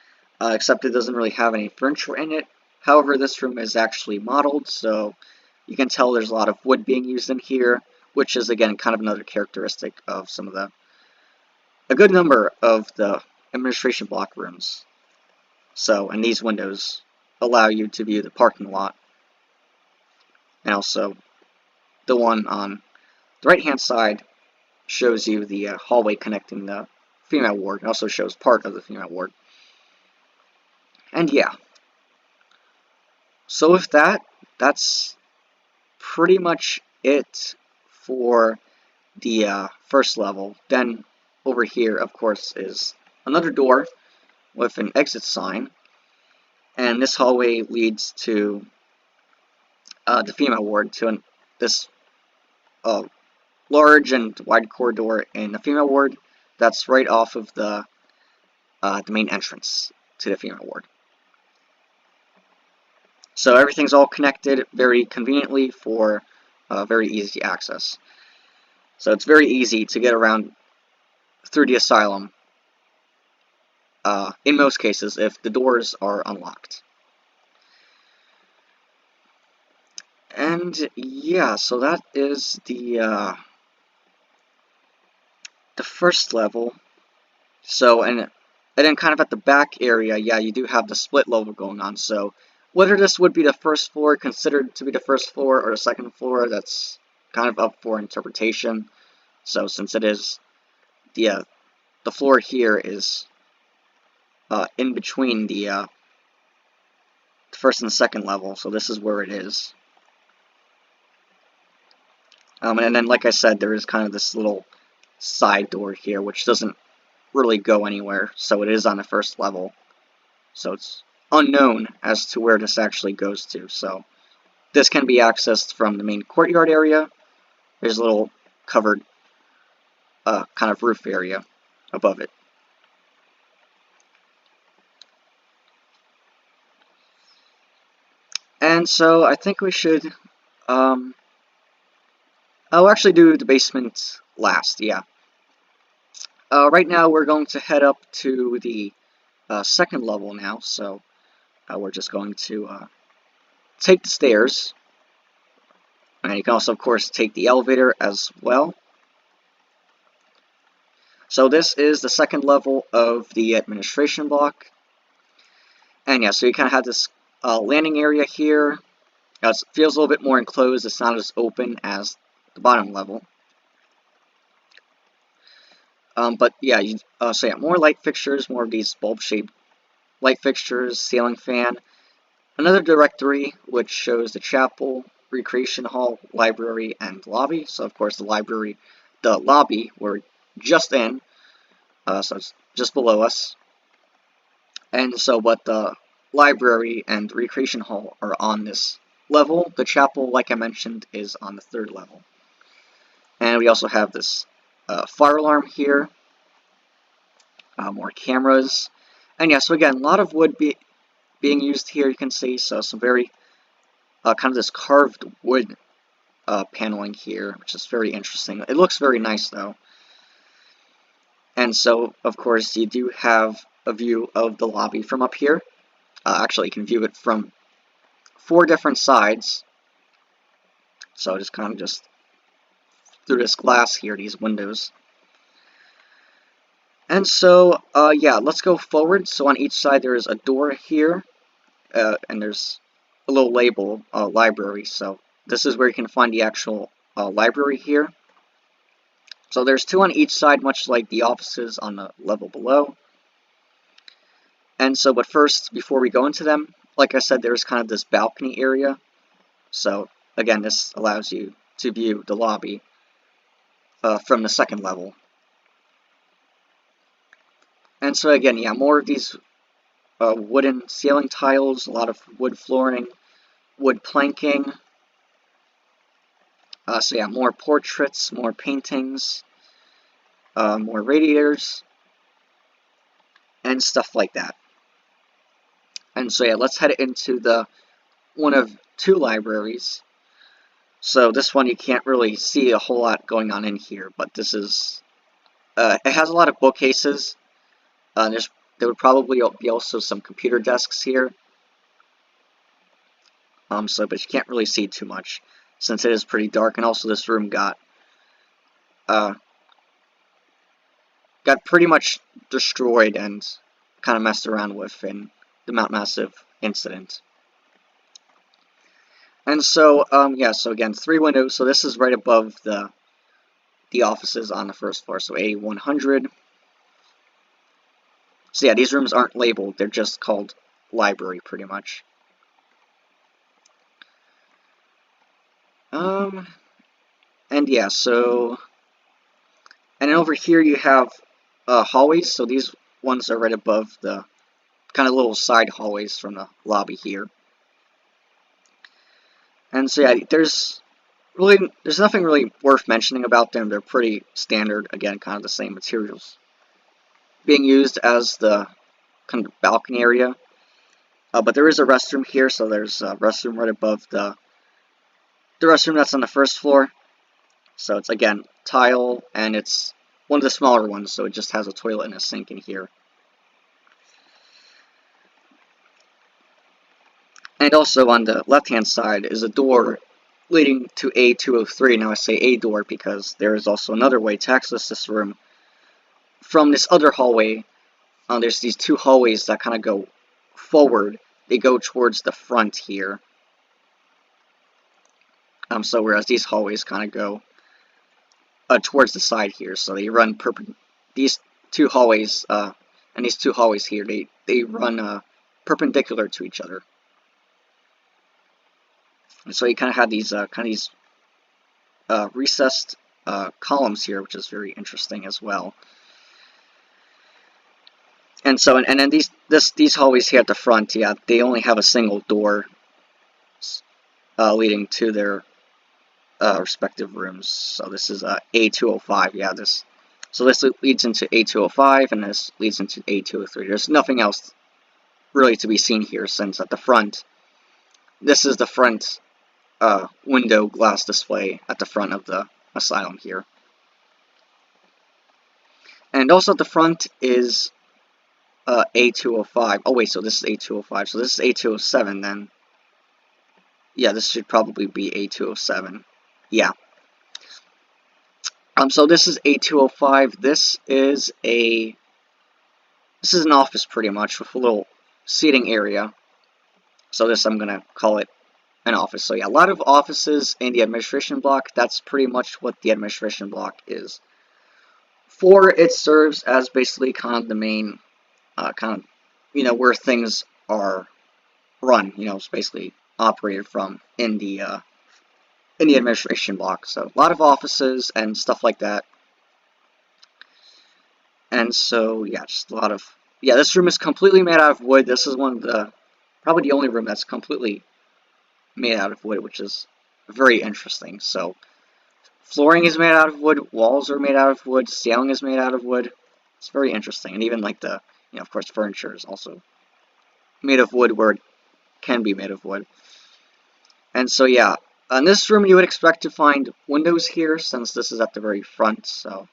except it doesn't really have any furniture in it. However, this room is actually modeled, so you can tell there's a lot of wood being used in here, which is again kind of another characteristic of a good number of the administration block rooms. So, and these windows allow you to view the parking lot, and also the one on the right hand side shows you the hallway connecting the female ward. It also shows part of the female ward. And yeah, so with that, that's pretty much it for the first level. Then over here, of course, is another door with an exit sign, and this hallway leads to the female ward, to this large and wide corridor in the female ward that's right off of the main entrance to the female ward. So everything's all connected very conveniently for very easy access. So it's very easy to get around through the asylum, in most cases, if the doors are unlocked. And yeah, so that is the first level. So, and then kind of at the back area, yeah, you do have the split level going on. So whether this would be the first floor, considered to be the first floor, or the second floor, that's kind of up for interpretation. So since it is the floor here is in between the first and second level, so this is where it is. And then, like I said, there is kind of this little side door here, which doesn't really go anywhere, so it is on the first level. So it's unknown as to where this actually goes to. So this can be accessed from the main courtyard area. There's a little covered kind of roof area above it. And so I think we should I'll actually do the basement last, yeah. Right now we're going to head up to the second level now, so we're just going to take the stairs, and you can also, of course, take the elevator as well. So this is the second level of the administration block, and yeah, so you kind of have this landing area here. It feels a little bit more enclosed. It's not as open as the bottom level. But yeah, so yeah, more light fixtures, more of these bulb-shaped light fixtures, ceiling fan, another directory which shows the chapel, recreation hall, library, and lobby. So of course the lobby we're just in, so it's just below us. And so, but the library and recreation hall are on this level. The chapel, like I mentioned, is on the third level. And we also have this fire alarm here, more cameras, and yeah, so again, a lot of wood being used here, you can see, so some very, kind of this carved wood paneling here, which is very interesting. It looks very nice, though. And so, of course, you do have a view of the lobby from up here. Actually, you can view it from 4 different sides, so just kind of just through this glass here, these windows. And so, yeah, let's go forward. So on each side there is a door here, and there's a little label, library. So this is where you can find the actual library here. So there's 2 on each side, much like the offices on the level below. And so, but first, before we go into them, like I said, there's kind of this balcony area. So again, this allows you to view the lobby from the second level. And so again, yeah, more of these wooden ceiling tiles, a lot of wood flooring, wood planking. So yeah, more portraits, more paintings, more radiators, and stuff like that. And so yeah, let's head into the one of 2 libraries. So this one you can't really see a whole lot going on in here, but this is, it has a lot of bookcases. There's there would probably be also some computer desks here. But you can't really see too much since it is pretty dark, and also this room got pretty much destroyed and kind of messed around with in the Mount Massive incident. And so, yeah, so again, 3 windows. So this is right above the offices on the first floor, so A100. So yeah, these rooms aren't labeled, they're just called library, pretty much. And yeah, so, and then over here you have hallways, so these ones are right above the kind of little side hallways from the lobby here. And so yeah, there's nothing really worth mentioning about them. They're pretty standard, again, kind of the same materials being used as the kind of balcony area. But there is a restroom here, so there's a restroom right above the restroom that's on the first floor. So it's, again, tile, and it's one of the smaller ones, so it just has a toilet and a sink in here. And also on the left-hand side is a door leading to A203. Now I say a door because there is also another way to access this room. From this other hallway, there's these 2 hallways that kind of go forward. They go towards the front here. So whereas these hallways kind of go towards the side here, so they run these 2 hallways and these 2 hallways here, they run perpendicular to each other. And so you kind of have these recessed columns here, which is very interesting as well. And so, and then these hallways here at the front, yeah, they only have a single door leading to their respective rooms. So this is A205, yeah. So this leads into A205, and this leads into A203. There's nothing else really to be seen here, since at the front, this is the front window glass display at the front of the asylum here. And also at the front is A205. Oh wait, so this is A205. So this is A207 then. Yeah, this should probably be A207. Yeah. So this is A205. This is an office pretty much with a little seating area. So this, I'm gonna call it an office. So yeah, a lot of offices in the administration block. That's pretty much what the administration block is. It serves as basically kind of the main kind of, where things are run, it's basically operated from in the administration block. So a lot of offices and stuff like that. And so yeah, just a lot of, yeah, this room is completely made out of wood. This is probably the only room that's completely made out of wood, which is very interesting. So flooring is made out of wood, walls are made out of wood, ceiling is made out of wood. It's very interesting. And even like the, of course, furniture is also made of wood where it can be made of wood. And so yeah, in this room you would expect to find windows here, since this is at the very front, so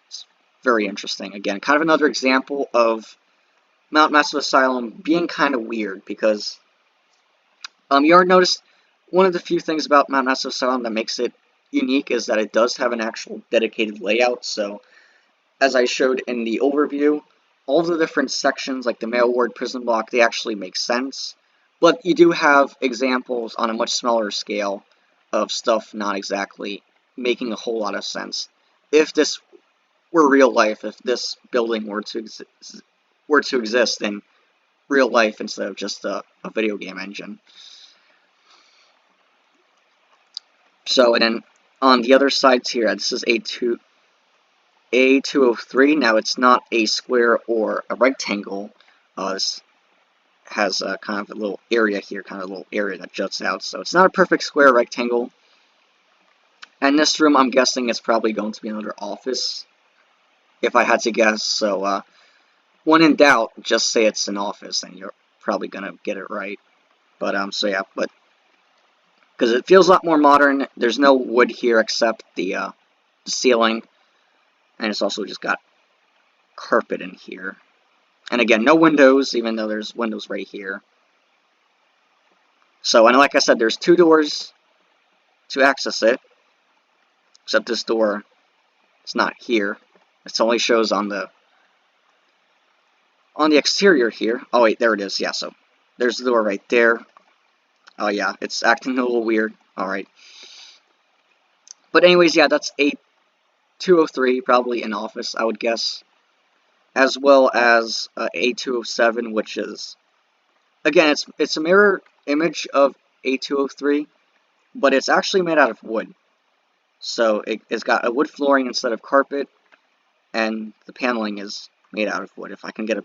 it's very interesting. Again, kind of another example of Mount Massive Asylum being kind of weird, because you already noticed one of the few things about Mount Massive Asylum that makes it unique is that it does have an actual dedicated layout. So as I showed in the overview, all the different sections, like the mail ward, prison block, they actually make sense. But you do have examples on a much smaller scale of stuff not exactly making a whole lot of sense. If this were real life, if this building were to exist in real life instead of just a video game engine. So, and then on the other sides here, this is A203. Now, it's not a square or a rectangle. This has a kind of a little area here, kind of a little area that juts out. So it's not a perfect square or rectangle. And this room, I'm guessing, is probably going to be another office, if I had to guess. So, when in doubt, just say it's an office, and you're probably gonna get it right. But so yeah, because it feels a lot more modern. There's no wood here except the ceiling, and it's also just got carpet in here. And again, no windows, even though there's windows right here. So, and like I said, there's 2 doors to access it, except this door is not here. It only shows on the exterior here. Oh wait, there it is. Yeah, so there's the door right there. Oh yeah, it's acting a little weird. Alright. But anyways, yeah, that's A203, probably in office, I would guess. As well as A207, which is, again, it's a mirror image of A203, but it's actually made out of wood. So it's got a wood flooring instead of carpet, and the paneling is made out of wood. If I can get a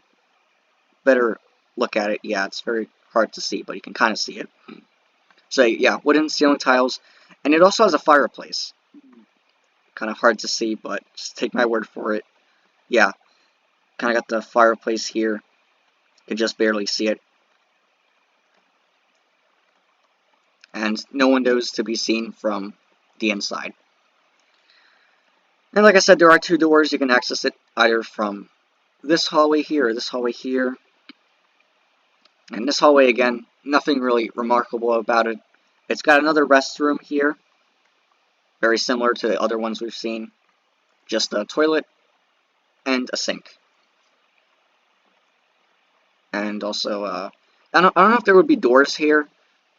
better look at it, yeah, it's very hard to see, but you can kind of see it. So yeah, wooden ceiling tiles, and it also has a fireplace. Kind of hard to see, but just take my word for it. Yeah, kind of got the fireplace here. You can just barely see it. And no windows to be seen from the inside. And like I said, there are 2 doors. You can access it either from this hallway here or this hallway here. And this hallway, again, nothing really remarkable about it. It's got another restroom here, very similar to the other ones we've seen. Just a toilet and a sink. And also, I don't know if there would be doors here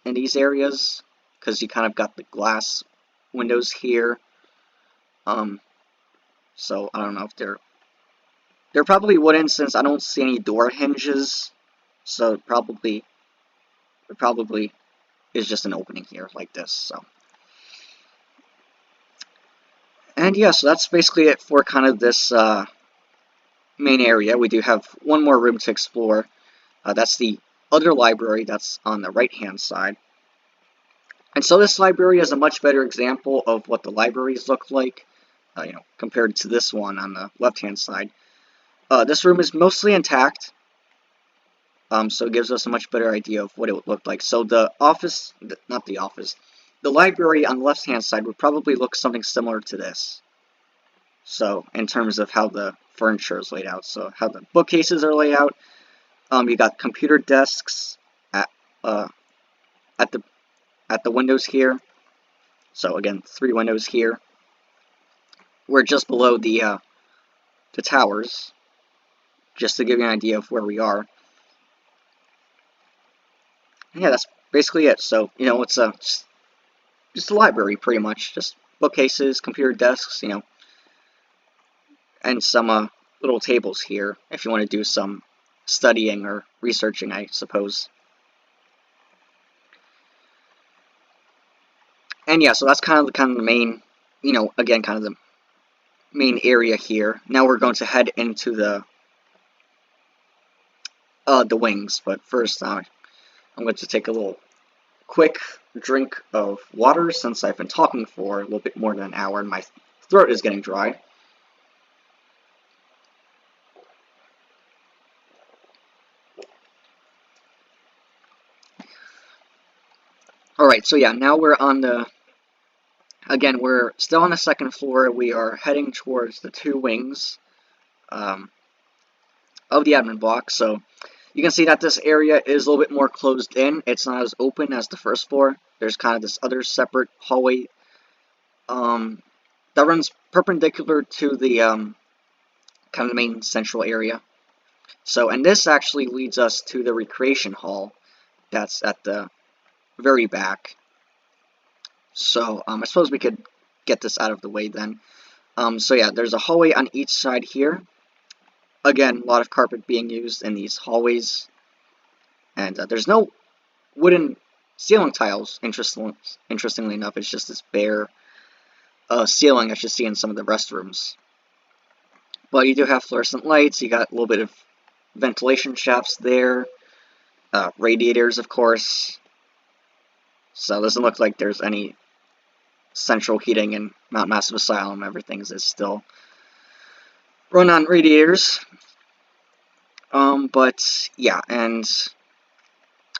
in these areas, because you kind of got the glass windows here. So I don't know if there probably wouldn't, since I don't see any door hinges. So it probably is just an opening here like this. So, and yeah, so that's basically it for kind of this main area. We do have one more room to explore. That's the other library that's on the right-hand side. And so this library is a much better example of what the libraries look like, compared to this one on the left-hand side. This room is mostly intact, so it gives us a much better idea of what it would look like. So the library on the left-hand side would probably look something similar to this. So, in terms of how the furniture is laid out, so how the bookcases are laid out, you got computer desks at the windows here. So again, 3 windows here. We're just below the towers, just to give you an idea of where we are. And yeah, that's basically it. So, it's just a library, pretty much. Just bookcases, computer desks, and some little tables here, if you want to do some studying or researching, I suppose. And yeah, so that's kind of the main, again, kind of the main area here. Now we're going to head into the wings, but first I'm going to take a little quick drink of water, since I've been talking for a little bit more than an hour and my throat is getting dry. Alright, so yeah, now we're on again, we're still on the 2nd floor. We are heading towards the 2 wings of the admin block. So you can see that this area is a little bit more closed in. It's not as open as the 1st floor. There's kind of this other separate hallway that runs perpendicular to the kind of the main central area. So, and this actually leads us to the recreation hall that's at the very back. So, I suppose we could get this out of the way then. So yeah, there's a hallway on each side here. Again, a lot of carpet being used in these hallways. And there's no wooden ceiling tiles, interestingly enough. It's just this bare ceiling as you see in some of the restrooms. But you do have fluorescent lights. You got a little bit of ventilation shafts there. Radiators, of course. So it doesn't look like there's any central heating in Mount Massive Asylum. Everything is still run on radiators. But yeah, and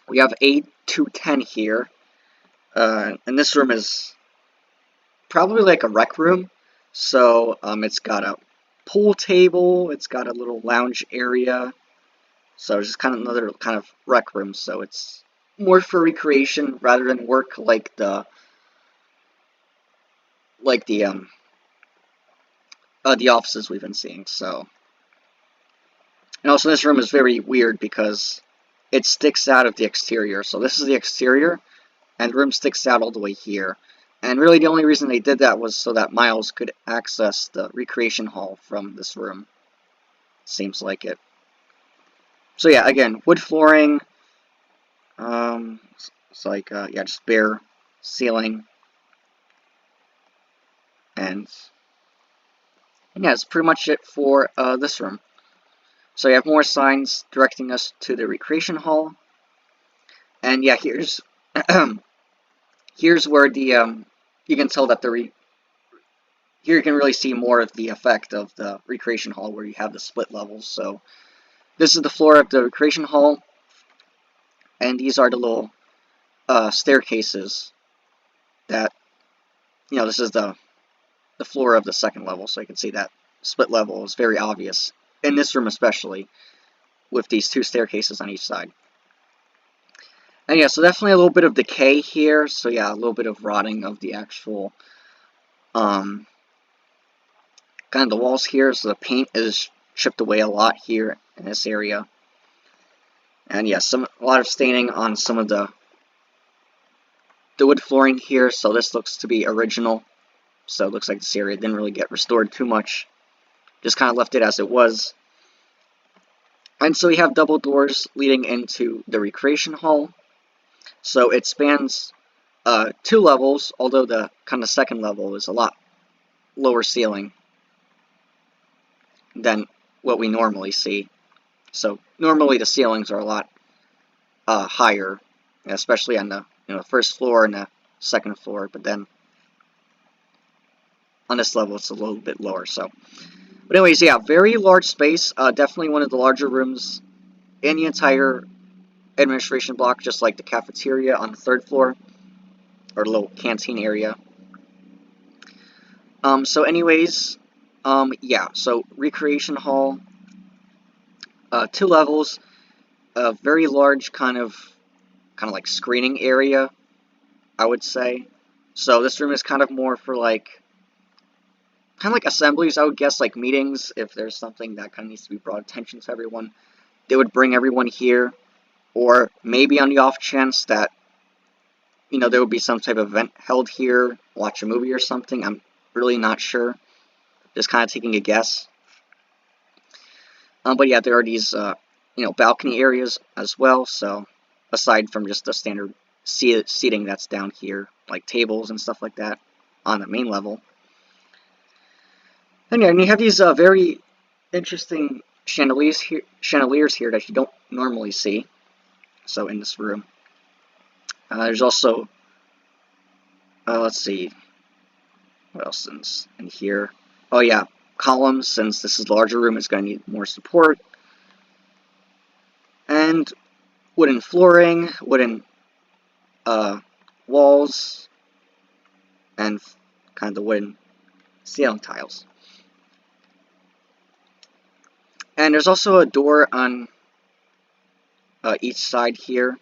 we have 8 to 10 here. And this room is probably like a rec room. So it's got a pool table, it's got a little lounge area, So it's just kind of another kind of rec room. So it's more for recreation rather than work like the offices we've been seeing. So, and also this room is very weird because it sticks out of the exterior. So this is the exterior, and the room sticks out all the way here. And really the only reason they did that was so that Miles could access the recreation hall from this room. Seems like it. So yeah, again, wood flooring. It's like, yeah, just bare ceiling. And yeah, that's pretty much it for this room. So you have more signs directing us to the recreation hall. And yeah, here's here's where the you can tell that here you can really see more of the effect of the recreation hall where you have the split levels. So this is the floor of the recreation hall, and these are the little staircases that, this is the floor of the second level, so you can see that split level is very obvious in this room especially, with these two staircases on each side. And yeah, so definitely a little bit of decay here. So yeah, a little bit of rotting of the actual kind of the walls here. So the paint is chipped away a lot here in this area. And yeah, a lot of staining on some of the wood flooring here. So this looks to be original. So it looks like this area didn't really get restored too much. Just kind of left it as it was. And so we have double doors leading into the recreation hall. So it spans 2 levels, although the kind of second level is a lot lower ceiling than what we normally see. So normally the ceilings are a lot higher, especially on the first floor and the second floor. But then on this level, it's a little bit lower. So, but anyways, yeah, very large space. Definitely one of the larger rooms in the entire administration block, just like the cafeteria on the 3rd floor, or the little canteen area. So anyways, yeah, so recreation hall, 2 levels, a very large kind of like screening area, I would say. So this room is kind of more for like assemblies, I would guess, like meetings. If there's something that kind of needs to be brought attention to everyone, they would bring everyone here. Or maybe on the off chance that, there would be some type of event held here, watch a movie or something. I'm really not sure. Just kind of taking a guess. But yeah, there are these, balcony areas as well. So aside from just the standard seating that's down here, like tables and stuff like that on the main level. And yeah, and you have these very interesting chandeliers here that you don't normally see. So in this room, there's also, let's see, what else is in here? Oh yeah, columns, since this is a larger room, it's going to need more support. And wooden flooring, wooden walls, and kind of the wooden ceiling tiles. And there's also a door on each side here.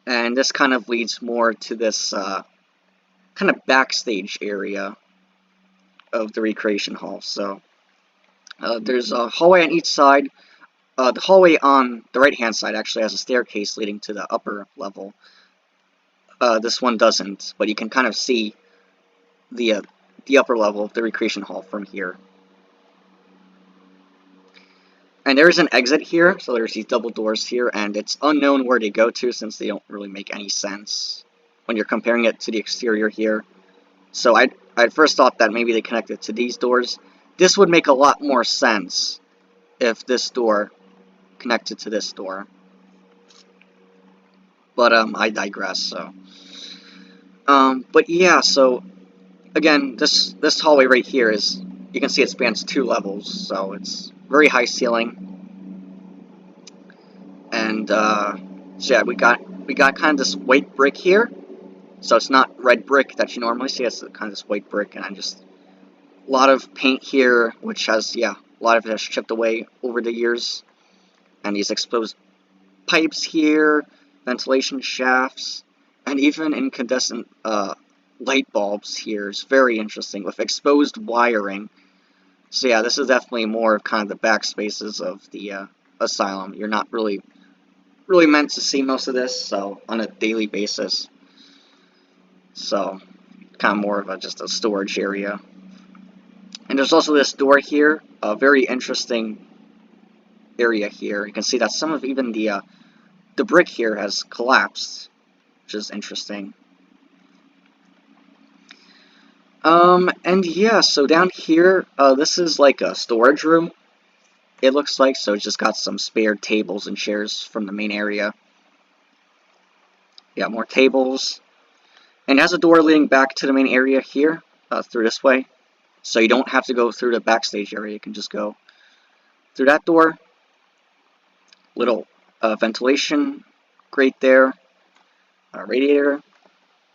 And this kind of leads more to this kind of backstage area of the recreation hall. So there's a hallway on each side. The hallway on the right-hand side actually has a staircase leading to the upper level. This one doesn't, but you can kind of see the upper level of the recreation hall from here. And there is an exit here, so there's these double doors here, and it's unknown where they go to since they don't really make any sense when you're comparing it to the exterior here. So I first thought that maybe they connected to these doors. This would make a lot more sense if this door connected to this door. But I digress. So, but yeah. So again, this hallway right here is, you can see it spans 2 levels, so it's very high ceiling. And so yeah, we got kind of this white brick here. So it's not red brick that you normally see. It's kind of this white brick, and just a lot of paint here, which has, yeah, a lot of it has chipped away over the years. And these exposed pipes here, ventilation shafts, and even incandescent light bulbs here is very interesting with exposed wiring. So yeah, this is definitely more of kind of the back spaces of the Asylum. You're not really meant to see most of this, so on a daily basis. So kind of more of just a storage area. And there's also this door here, a very interesting area here. You can see that some of even the brick here has collapsed, which is interesting. And yeah, so down here, this is like a storage room, it looks like, so it's just got some spare tables and chairs from the main area. Yeah, more tables. And it has a door leading back to the main area here, through this way. So you don't have to go through the backstage area, you can just go through that door. Little ventilation grate there, radiator,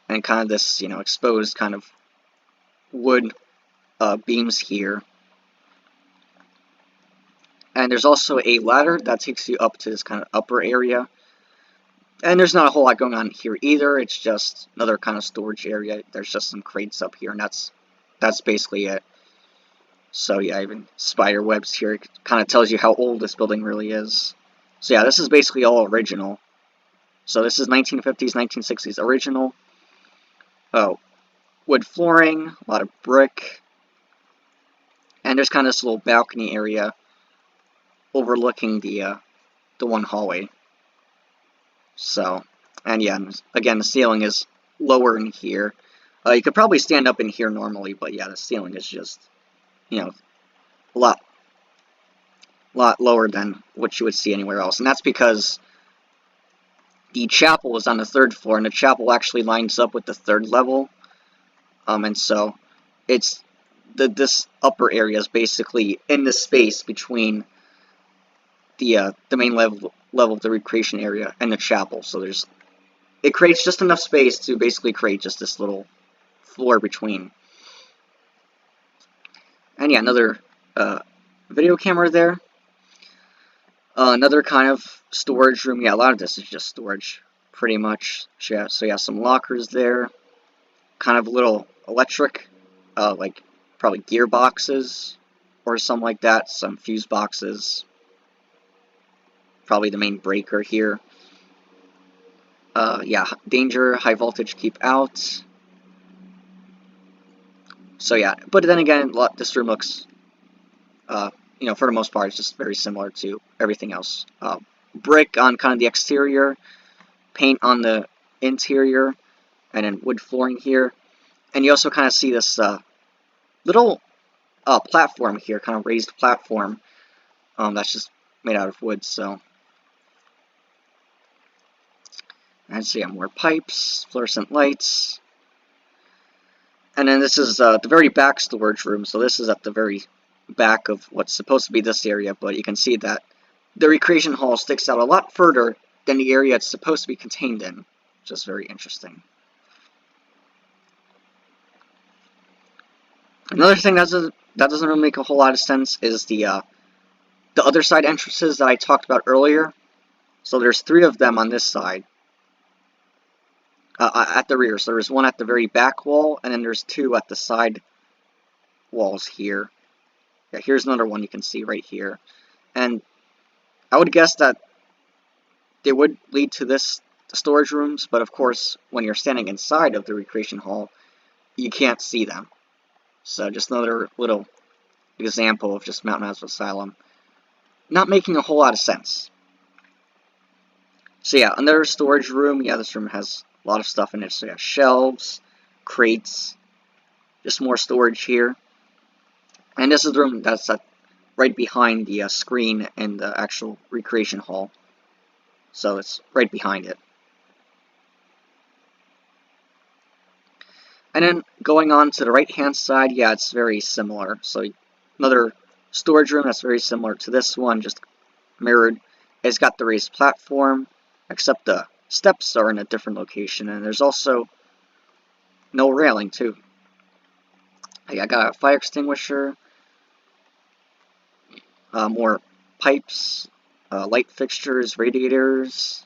and kind of this, exposed kind of wood beams here. And there's also a ladder that takes you up to this kind of upper area. And there's not a whole lot going on here either, it's just another kind of storage area. There's just some crates up here, and that's basically it. So yeah, even spider webs here, it kind of tells you how old this building really is. So yeah, this is basically all original. So this is 1950s, 1960s original. Oh, wood flooring, a lot of brick. And there's kind of this little balcony area overlooking the one hallway. So, and yeah, again, the ceiling is lower in here. You could probably stand up in here normally, but yeah, the ceiling is just, a lot lower than what you would see anywhere else. And that's because the chapel is on the 3rd floor, and the chapel actually lines up with the 3rd level. And so it's this upper area is basically in the space between the main level of the recreation area and the chapel. So it creates just enough space to basically create just this little floor between. And yeah, another video camera there. Another kind of storage room. Yeah, a lot of this is just storage, pretty much. So yeah, some lockers there. Kind of little electric, like probably gearboxes or something like that. Some fuse boxes. Probably the main breaker here. Yeah, danger, high voltage, keep out. So yeah, but then again, this room looks, for the most part, it's just very similar to everything else. Brick on kind of the exterior, paint on the interior, and then wood flooring here. And you also kind of see this little platform here, kind of raised platform, that's just made out of wood, so. And so yeah, more pipes, fluorescent lights. And then this is the very back storage room, so this is at the very back of what's supposed to be this area, but you can see that the recreation hall sticks out a lot further than the area it's supposed to be contained in, which is very interesting. Another thing that doesn't really make a whole lot of sense is the other side entrances that I talked about earlier. So there's 3 of them on this side. At the rear. So there's one at the very back wall, and then there's 2 at the side walls here. Yeah, here's another one you can see right here. And I would guess that they would lead to this storage rooms, but of course, when you're standing inside of the recreation hall, you can't see them. So just another little example of just Mountain House Asylum not making a whole lot of sense. So yeah, another storage room. Yeah, this room has a lot of stuff in it. So yeah, shelves, crates, just more storage here. And this is the room that's right behind the screen in the actual recreation hall. So it's right behind it. And then going on to the right hand side, yeah, it's very similar. So another storage room that's very similar to this one, just mirrored. It's got the raised platform, except the steps are in a different location, and there's also no railing too. I got a fire extinguisher, more pipes, light fixtures, radiators,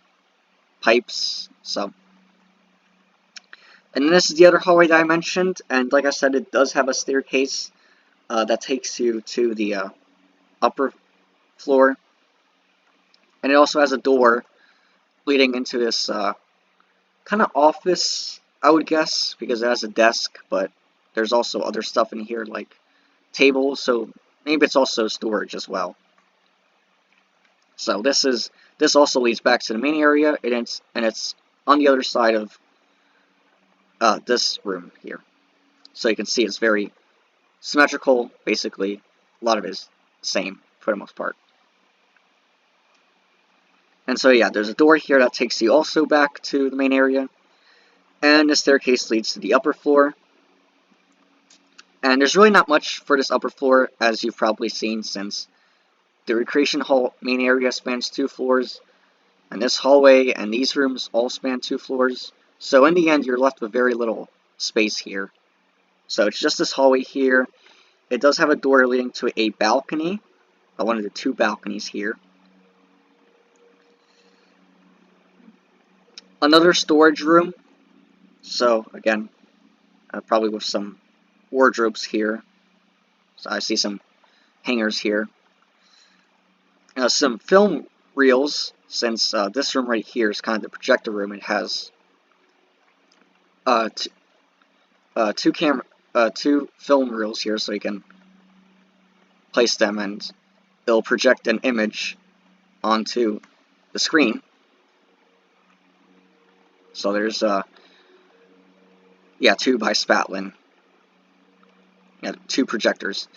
pipes. So, and then this is the other hallway that I mentioned, and like I said, it does have a staircase that takes you to the upper floor, and it also has a door leading into this kind of office, I would guess, because it has a desk, but there's also other stuff in here like tables, so maybe it's also storage as well. So this also leads back to the main area, and it's on the other side of this room here. So you can see it's very symmetrical. Basically, a lot of it is the same for the most part. And so yeah, there's a door here that takes you also back to the main area, and the staircase leads to the upper floor. And there's really not much for this upper floor, as you've probably seen, since the recreation hall main area spans 2 floors, and this hallway and these rooms all span 2 floors. So in the end, you're left with very little space here. So it's just this hallway here. It does have a door leading to a balcony, one of the 2 balconies here. Another storage room. So again, probably with some wardrobes here. So I see some hangers here. Some film reels, since this room right here is kind of the projector room. It has two film reels here, so you can place them and it'll project an image onto the screen. So there's 2 by Spatlin. Yeah, 2 projectors.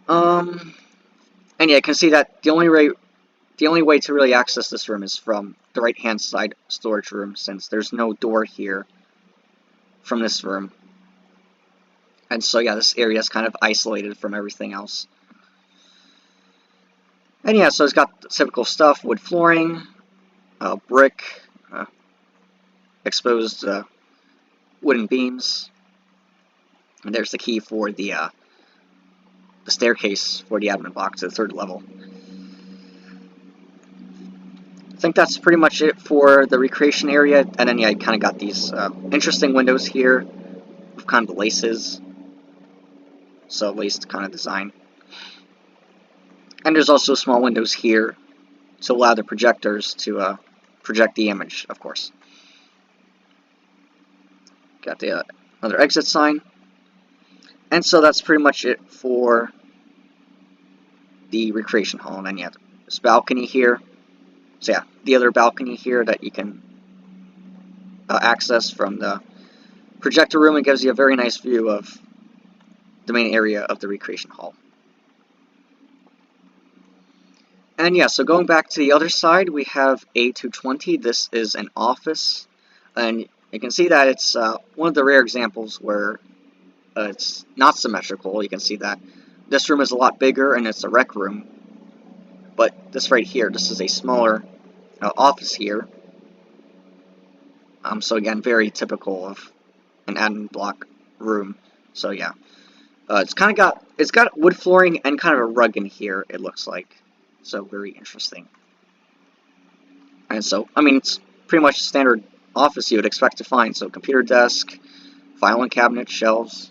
And yeah, you can see that the only way to really access this room is from the right-hand side storage room, since there's no door here from this room. And so yeah, this area is kind of isolated from everything else. And yeah, so it's got the typical stuff: wood flooring, brick, exposed wooden beams. And there's the key for the staircase for the admin block to the 3rd level. I think that's pretty much it for the recreation area. And then yeah, you kind of got these interesting windows here with kind of the laces. So laced kind of design. And there's also small windows here to allow the projectors to project the image, of course. Got the another exit sign. And so that's pretty much it for the recreation hall. And then you have this balcony here. So yeah, the other balcony here that you can access from the projector room. It gives you a very nice view of the main area of the recreation hall. And yeah, so going back to the other side, we have A220. This is an office, and you can see that it's one of the rare examples where it's not symmetrical. You can see that this room is a lot bigger, and it's a rec room, but this right here, this is a smaller office here. So again, very typical of an admin block room. So yeah, it's got wood flooring and kind of a rug in here, it looks like. So very interesting. And so, I mean, it's pretty much standard office you would expect to find. So computer desk, filing cabinet, shelves.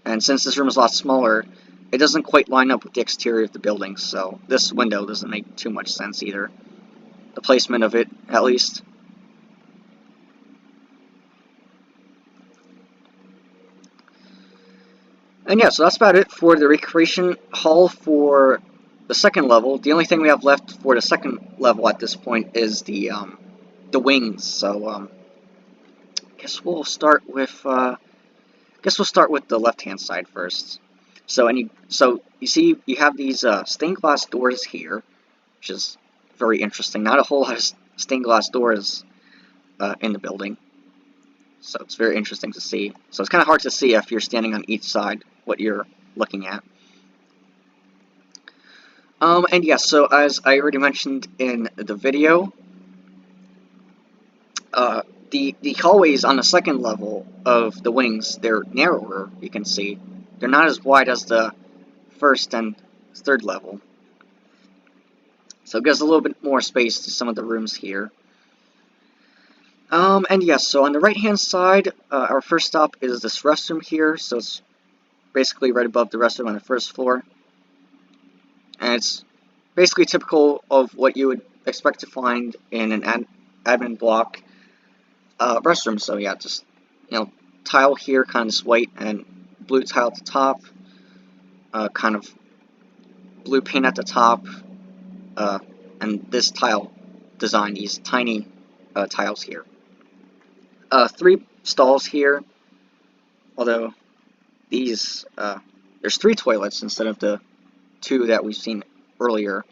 And since this room is a lot smaller, it doesn't quite line up with the exterior of the building, so this window doesn't make too much sense either. The placement of it, at least. And yeah, so that's about it for the recreation hall for the 2nd level. The only thing we have left for the 2nd level at this point is the wings. So I guess we'll start with the left-hand side first. So you see you have these stained glass doors here, which is very interesting. Not a whole lot of stained glass doors in the building, so it's very interesting to see. So it's kind of hard to see if you're standing on each side what you're looking at. And yeah, so as I already mentioned in the video, the hallways on the 2nd level of the wings, they're narrower, you can see. They're not as wide as the 1st and third level. So it gives a little bit more space to some of the rooms here. And yes, so on the right-hand side, our first stop is this restroom here. So it's basically right above the restroom on the first floor. And it's basically typical of what you would expect to find in an admin block restroom. So yeah, just, tile here, kind of this white and blue tile at the top. Kind of blue paint at the top. And this tile design, these tiny tiles here. 3 stalls here, although these, there's 3 toilets instead of the 2 that we've seen earlier.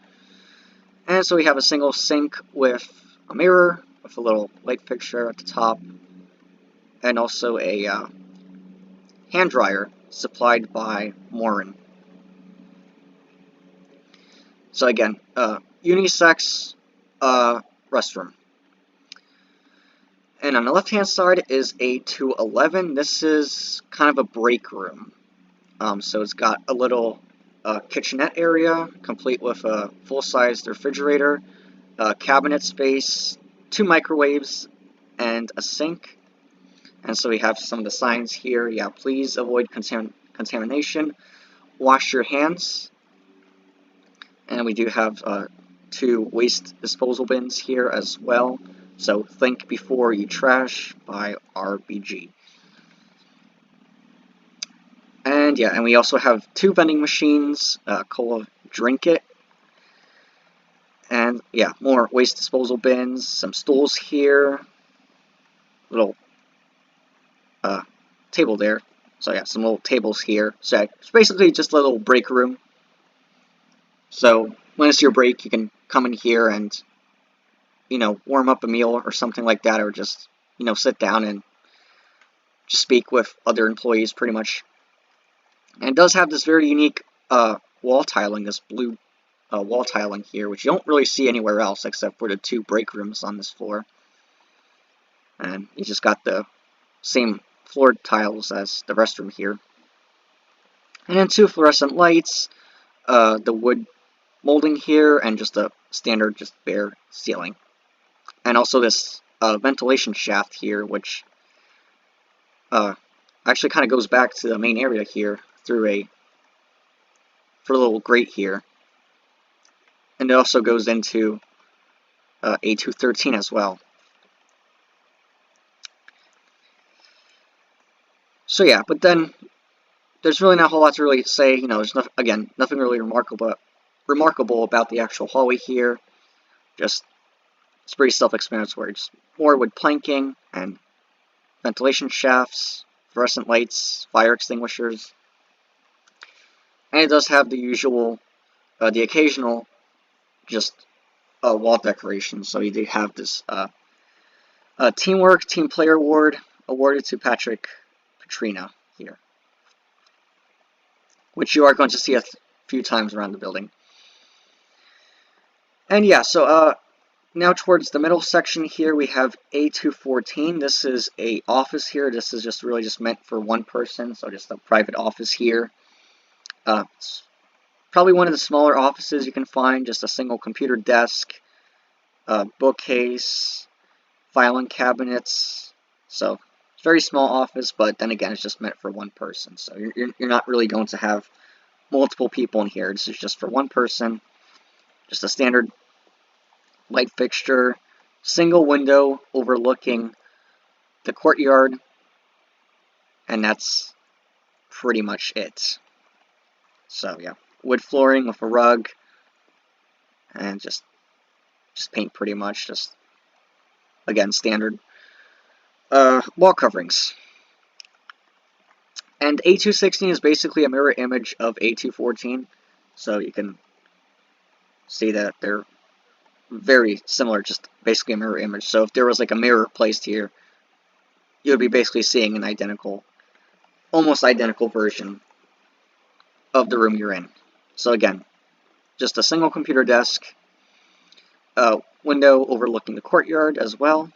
And so we have a single sink with a mirror, with a little light fixture at the top, and also a hand dryer supplied by Morin. So again, unisex restroom. And on the left-hand side is A211. This is kind of a break room. So it's got a little kitchenette area, complete with a full-sized refrigerator, cabinet space, 2 microwaves, and a sink. And so we have some of the signs here. Yeah, please avoid contamination. Wash your hands. And we do have 2 waste disposal bins here as well. So think before you trash by RBG. And yeah, and we also have 2 vending machines, cola drink it. And yeah, more waste disposal bins, some stools here, little table there. So yeah, some little tables here. So yeah, it's basically just a little break room. So when it's your break, you can come in here and, warm up a meal or something like that, or just, sit down and just speak with other employees pretty much. And it does have this very unique wall tiling, this blue wall tiling here, which you don't really see anywhere else except for the 2 break rooms on this floor. And you just got the same floor tiles as the restroom here. And then 2 fluorescent lights, the wood molding here, and just a standard, just bare ceiling. And also this ventilation shaft here, which actually kind of goes back to the main area here through a little grate here. And it also goes into A213 as well. So yeah, but then there's really not a whole lot to really say. There's nothing really remarkable about the actual hallway here. Just, it's pretty self-explanatory. Just more wood planking and ventilation shafts, fluorescent lights, fire extinguishers. And it does have the usual, the occasional, just wall decorations. So you do have this Teamwork Team Player Award awarded to Patrick Petrina here, which you are going to see a few times around the building. And yeah, so now towards the middle section here, we have A214. This is a office here. This is just really just meant for one person, so just a private office here. It's probably one of the smaller offices you can find, just a single computer desk, bookcase, filing cabinets. So it's a very small office, but then again, it's just meant for one person. So you're not really going to have multiple people in here. This is just for one person. Just a standard light fixture, single window overlooking the courtyard, and that's pretty much it. So yeah, wood flooring with a rug, and just paint pretty much, just again standard wall coverings. And A216 is basically a mirror image of A214, so you can see that they're very similar, just basically a mirror image. So if there was like a mirror placed here, you would be basically seeing an identical, almost identical version of the room you're in. So again, just a single computer desk, window overlooking the courtyard as well,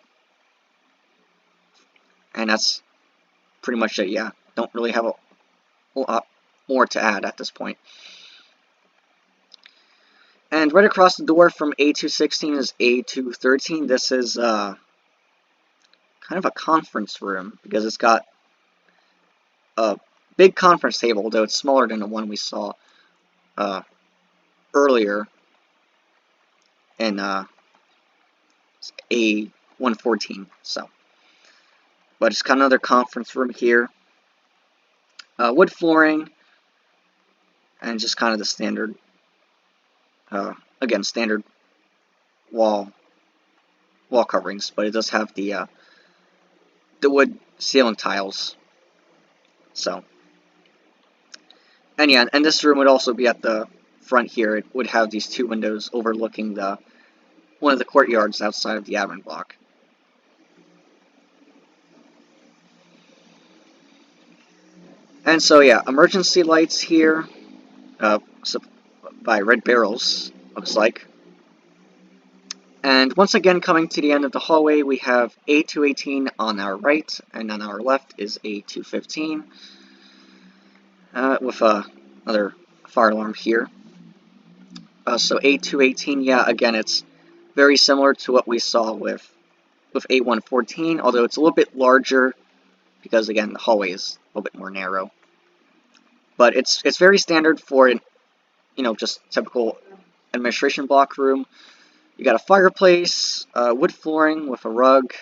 and that's pretty much it. Yeah, don't really have a lot more to add at this point. And right across the door from A216 is A213. This is kind of a conference room because it's got a big conference table, although it's smaller than the one we saw earlier in A114. So, but it's got another conference room here. Wood flooring, and just kind of the standard, again, standard wall coverings, but it does have the wood ceiling tiles. So, and yeah, and this room would also be at the front here. It would have these two windows overlooking one of the courtyards outside of the admin block. And so yeah, emergency lights here, by Red Barrels, looks like. And once again, coming to the end of the hallway, we have A218 on our right, and on our left is A215, with another fire alarm here. So A218, yeah, again, it's very similar to what we saw with A114, although it's a little bit larger, because again, the hallway is a little bit more narrow. But it's very standard for an, just typical administration block room. You got a fireplace, wood flooring with a rug,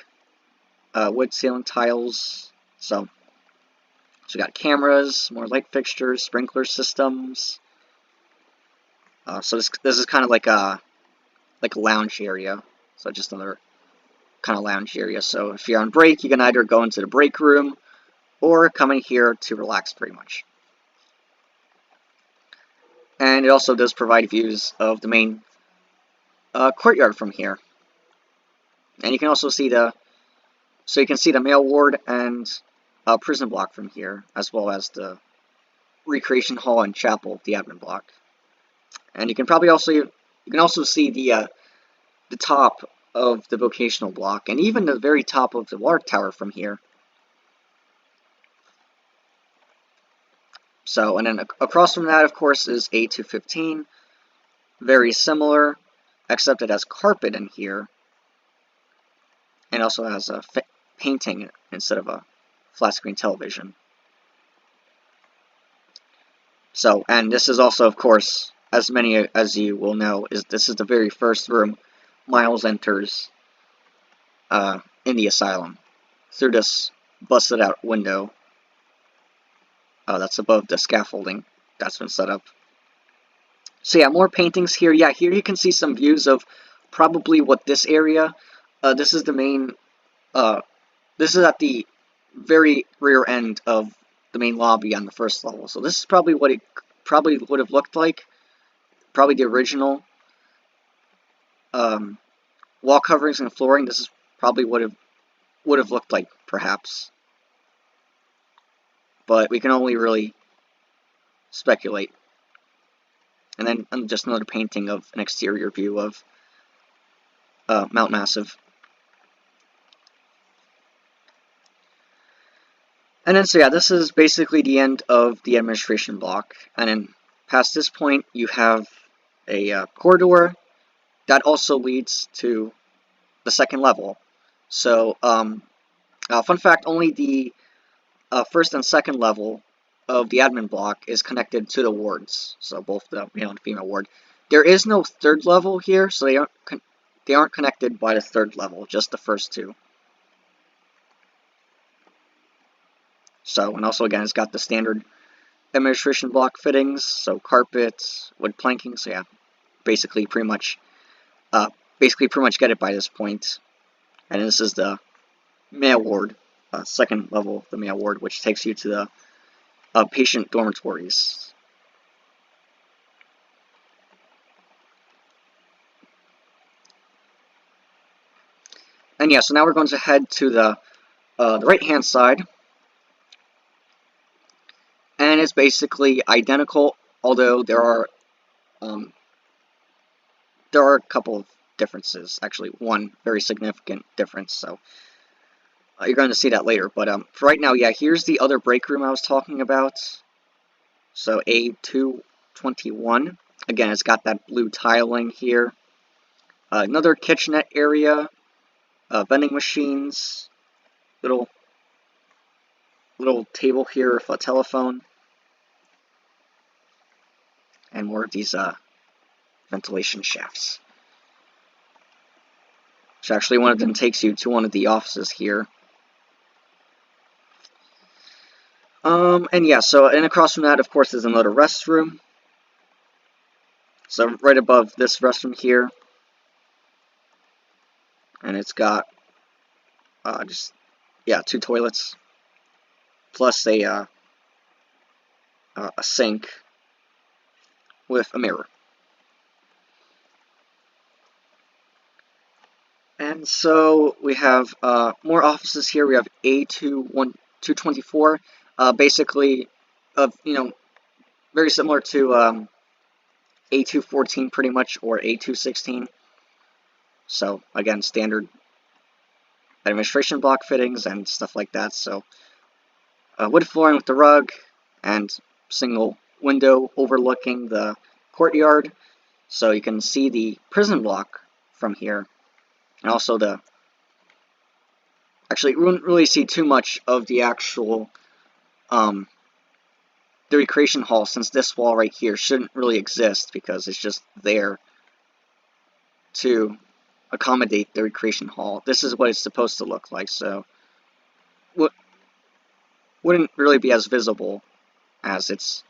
wood ceiling tiles. So you got cameras, more light fixtures, sprinkler systems. So this is kind of like a lounge area. So just another kind of lounge area. So if you're on break, you can either go into the break room or come in here to relax, pretty much. And it also does provide views of the main courtyard from here. And you can also see you can see the mail ward and prison block from here, as well as the recreation hall and chapel, the admin block. And you can also see the top of the vocational block, and even the very top of the water tower from here. So, and then across from that, of course, is A215. Very similar, except it has carpet in here, and also has a painting instead of a flat screen television. So, and this is also, of course, as many as you will know, this is the very first room Miles enters in the asylum through this busted out window that's above the scaffolding that's been set up. So yeah, more paintings here. Yeah, here you can see some views of probably what this area. This is the main. This is at the very rear end of the main lobby on the first level. So this is probably what it probably would have looked like. Probably the original wall coverings and flooring. This is probably what it would have looked like, perhaps. But we can only really speculate. And then just another painting of an exterior view of Mount Massive. And then, so yeah, this is basically the end of the administration block. And then past this point, you have a corridor that also leads to the second level. So, fun fact, only the first and second level of the admin block is connected to the wards. So both the male and female ward. There is no third level here, so they aren't connected by the third level, just the first two. So, and also again, it's got the standard administration block fittings, so carpets, wood planking. So yeah, basically pretty much get it by this point. And this is the male ward, second level of the male ward, which takes you to the patient dormitories. And yeah, so now we're going to head to the right-hand side. And it's basically identical, although there are a couple of differences. Actually, one very significant difference. So you're going to see that later. But for right now, yeah, here's the other break room I was talking about. So A221. Again, it's got that blue tiling here. Another kitchenette area, vending machines, little table here for a telephone, and more of these ventilation shafts. So actually, one of them takes you to one of the offices here. And yeah, and across from that, of course, is another restroom. So right above this restroom here, and it's got two toilets plus a sink with a mirror. And so we have more offices here. We have A224, basically, very similar to A214 pretty much, or A216. So again, standard administration block fittings and stuff like that. So wood flooring with the rug and single window overlooking the courtyard, so you can see the prison block from here. And also actually, you wouldn't really see too much of the actual the recreation hall, since this wall right here shouldn't really exist because it's just there to accommodate the recreation hall. This is what it's supposed to look like, so wouldn't really be as visible as it's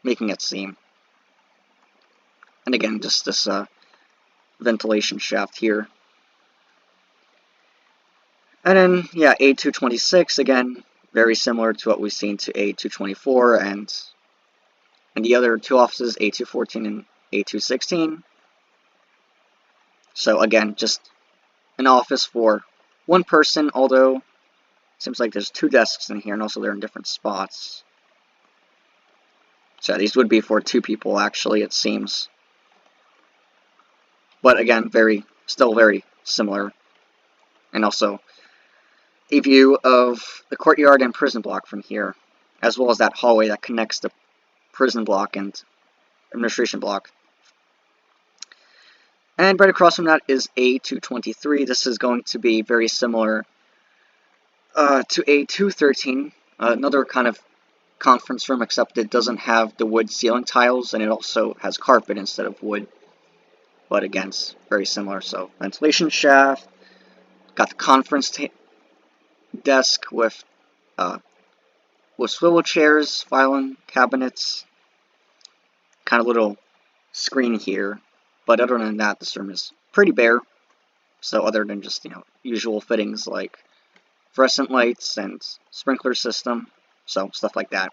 making it seem. And again, just this ventilation shaft here. And then, yeah, A226, again, very similar to what we've seen to A224 and the other two offices, A214 and A216. So again, just an office for one person, although it seems like there's two desks in here, and also they're in different spots. So these would be for two people, actually, it seems. But again, still very similar. And also a view of the courtyard and prison block from here, as well as that hallway that connects the prison block and administration block. And right across from that is A223. This is going to be very similar to A213, another kind of conference room, except it doesn't have the wood ceiling tiles, and it also has carpet instead of wood. But again, it's very similar. So ventilation shaft, got the conference desk with swivel chairs, filing cabinets, kind of little screen here. But other than that, this room is pretty bare. So other than just, usual fittings like fluorescent lights and sprinkler system, so stuff like that.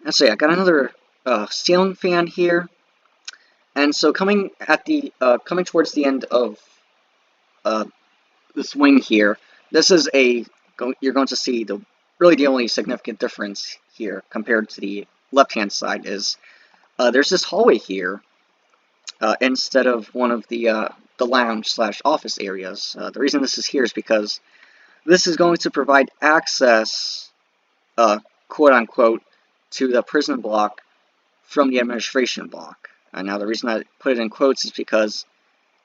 And so yeah, I got another ceiling fan here. And so coming towards the end of this wing here, this is you're going to see the only significant difference here compared to the left-hand side is there's this hallway here instead of one of the lounge/office areas. The reason this is here is because this is going to provide access, quote-unquote, to the prison block from the administration block. Now, the reason I put it in quotes is because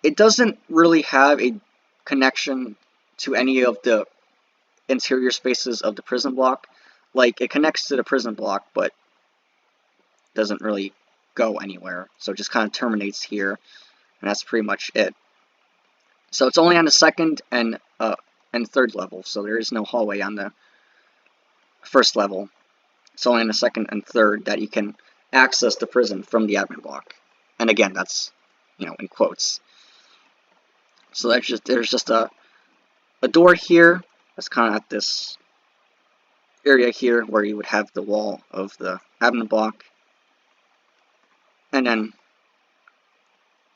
it doesn't really have a connection to any of the interior spaces of the prison block. Like, it connects to the prison block, but doesn't really go anywhere. So it just kind of terminates here, and that's pretty much it. So it's only on the second and third level, so there is no hallway on the first level. It's only on the second and third that you can access the prison from the admin block. And again, that's, in quotes. So there's just a door here that's kind of at this area here where you would have the wall of the admin block. And then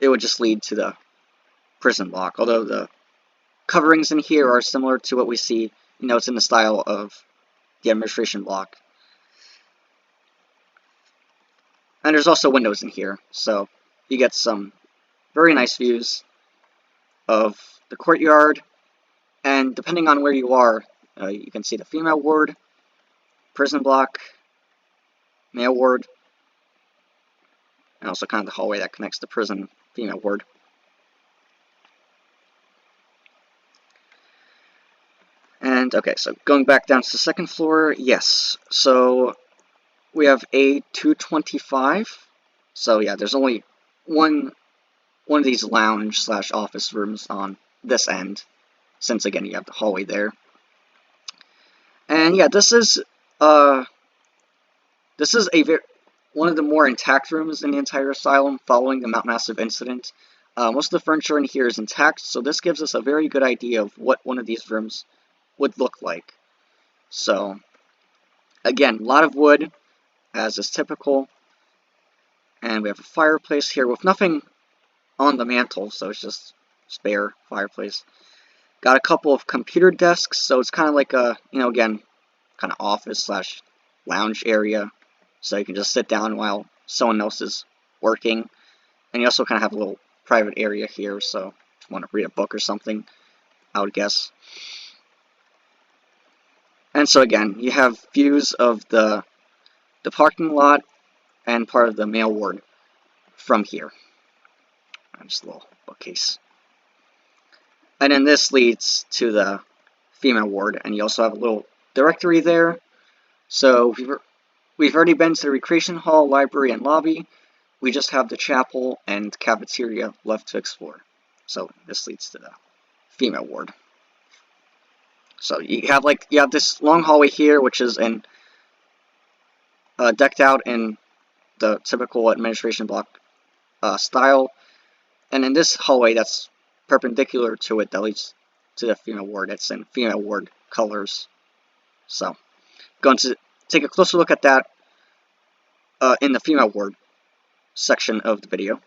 it would just lead to the prison block, although the coverings in here are similar to what we see, it's in the style of the administration block. And there's also windows in here, so you get some very nice views of the courtyard, and depending on where you are, you can see the female ward, prison block, male ward, and also kind of the hallway that connects the prison female ward. And okay, so going back down to the second floor, yes. So we have A225. So yeah, there's only one of these lounge / office rooms on this end, since again you have the hallway there. And yeah, this is a one of the more intact rooms in the entire asylum following the Mount Massive incident. Most of the furniture in here is intact, so this gives us a very good idea of what one of these rooms would look like. So again, a lot of wood, as is typical, and we have a fireplace here with nothing on the mantle, so it's just spare fireplace. Got a couple of computer desks, so it's kind of like a, again, kind of office / lounge area, so you can just sit down while someone else is working. And you also kind of have a little private area here, so if you want to read a book or something, I would guess. And so again, you have views of the parking lot and part of the mail ward from here. Just a little bookcase. And then this leads to the female ward, and you also have a little directory there. So we've already been to the recreation hall, library, and lobby. We just have the chapel and cafeteria left to explore. So this leads to the female ward. So you have this long hallway here, which is decked out in the typical administration block style, and in this hallway that's perpendicular to it that leads to the female ward. It's in female ward colors. So going to take a closer look at that in the female ward section of the video.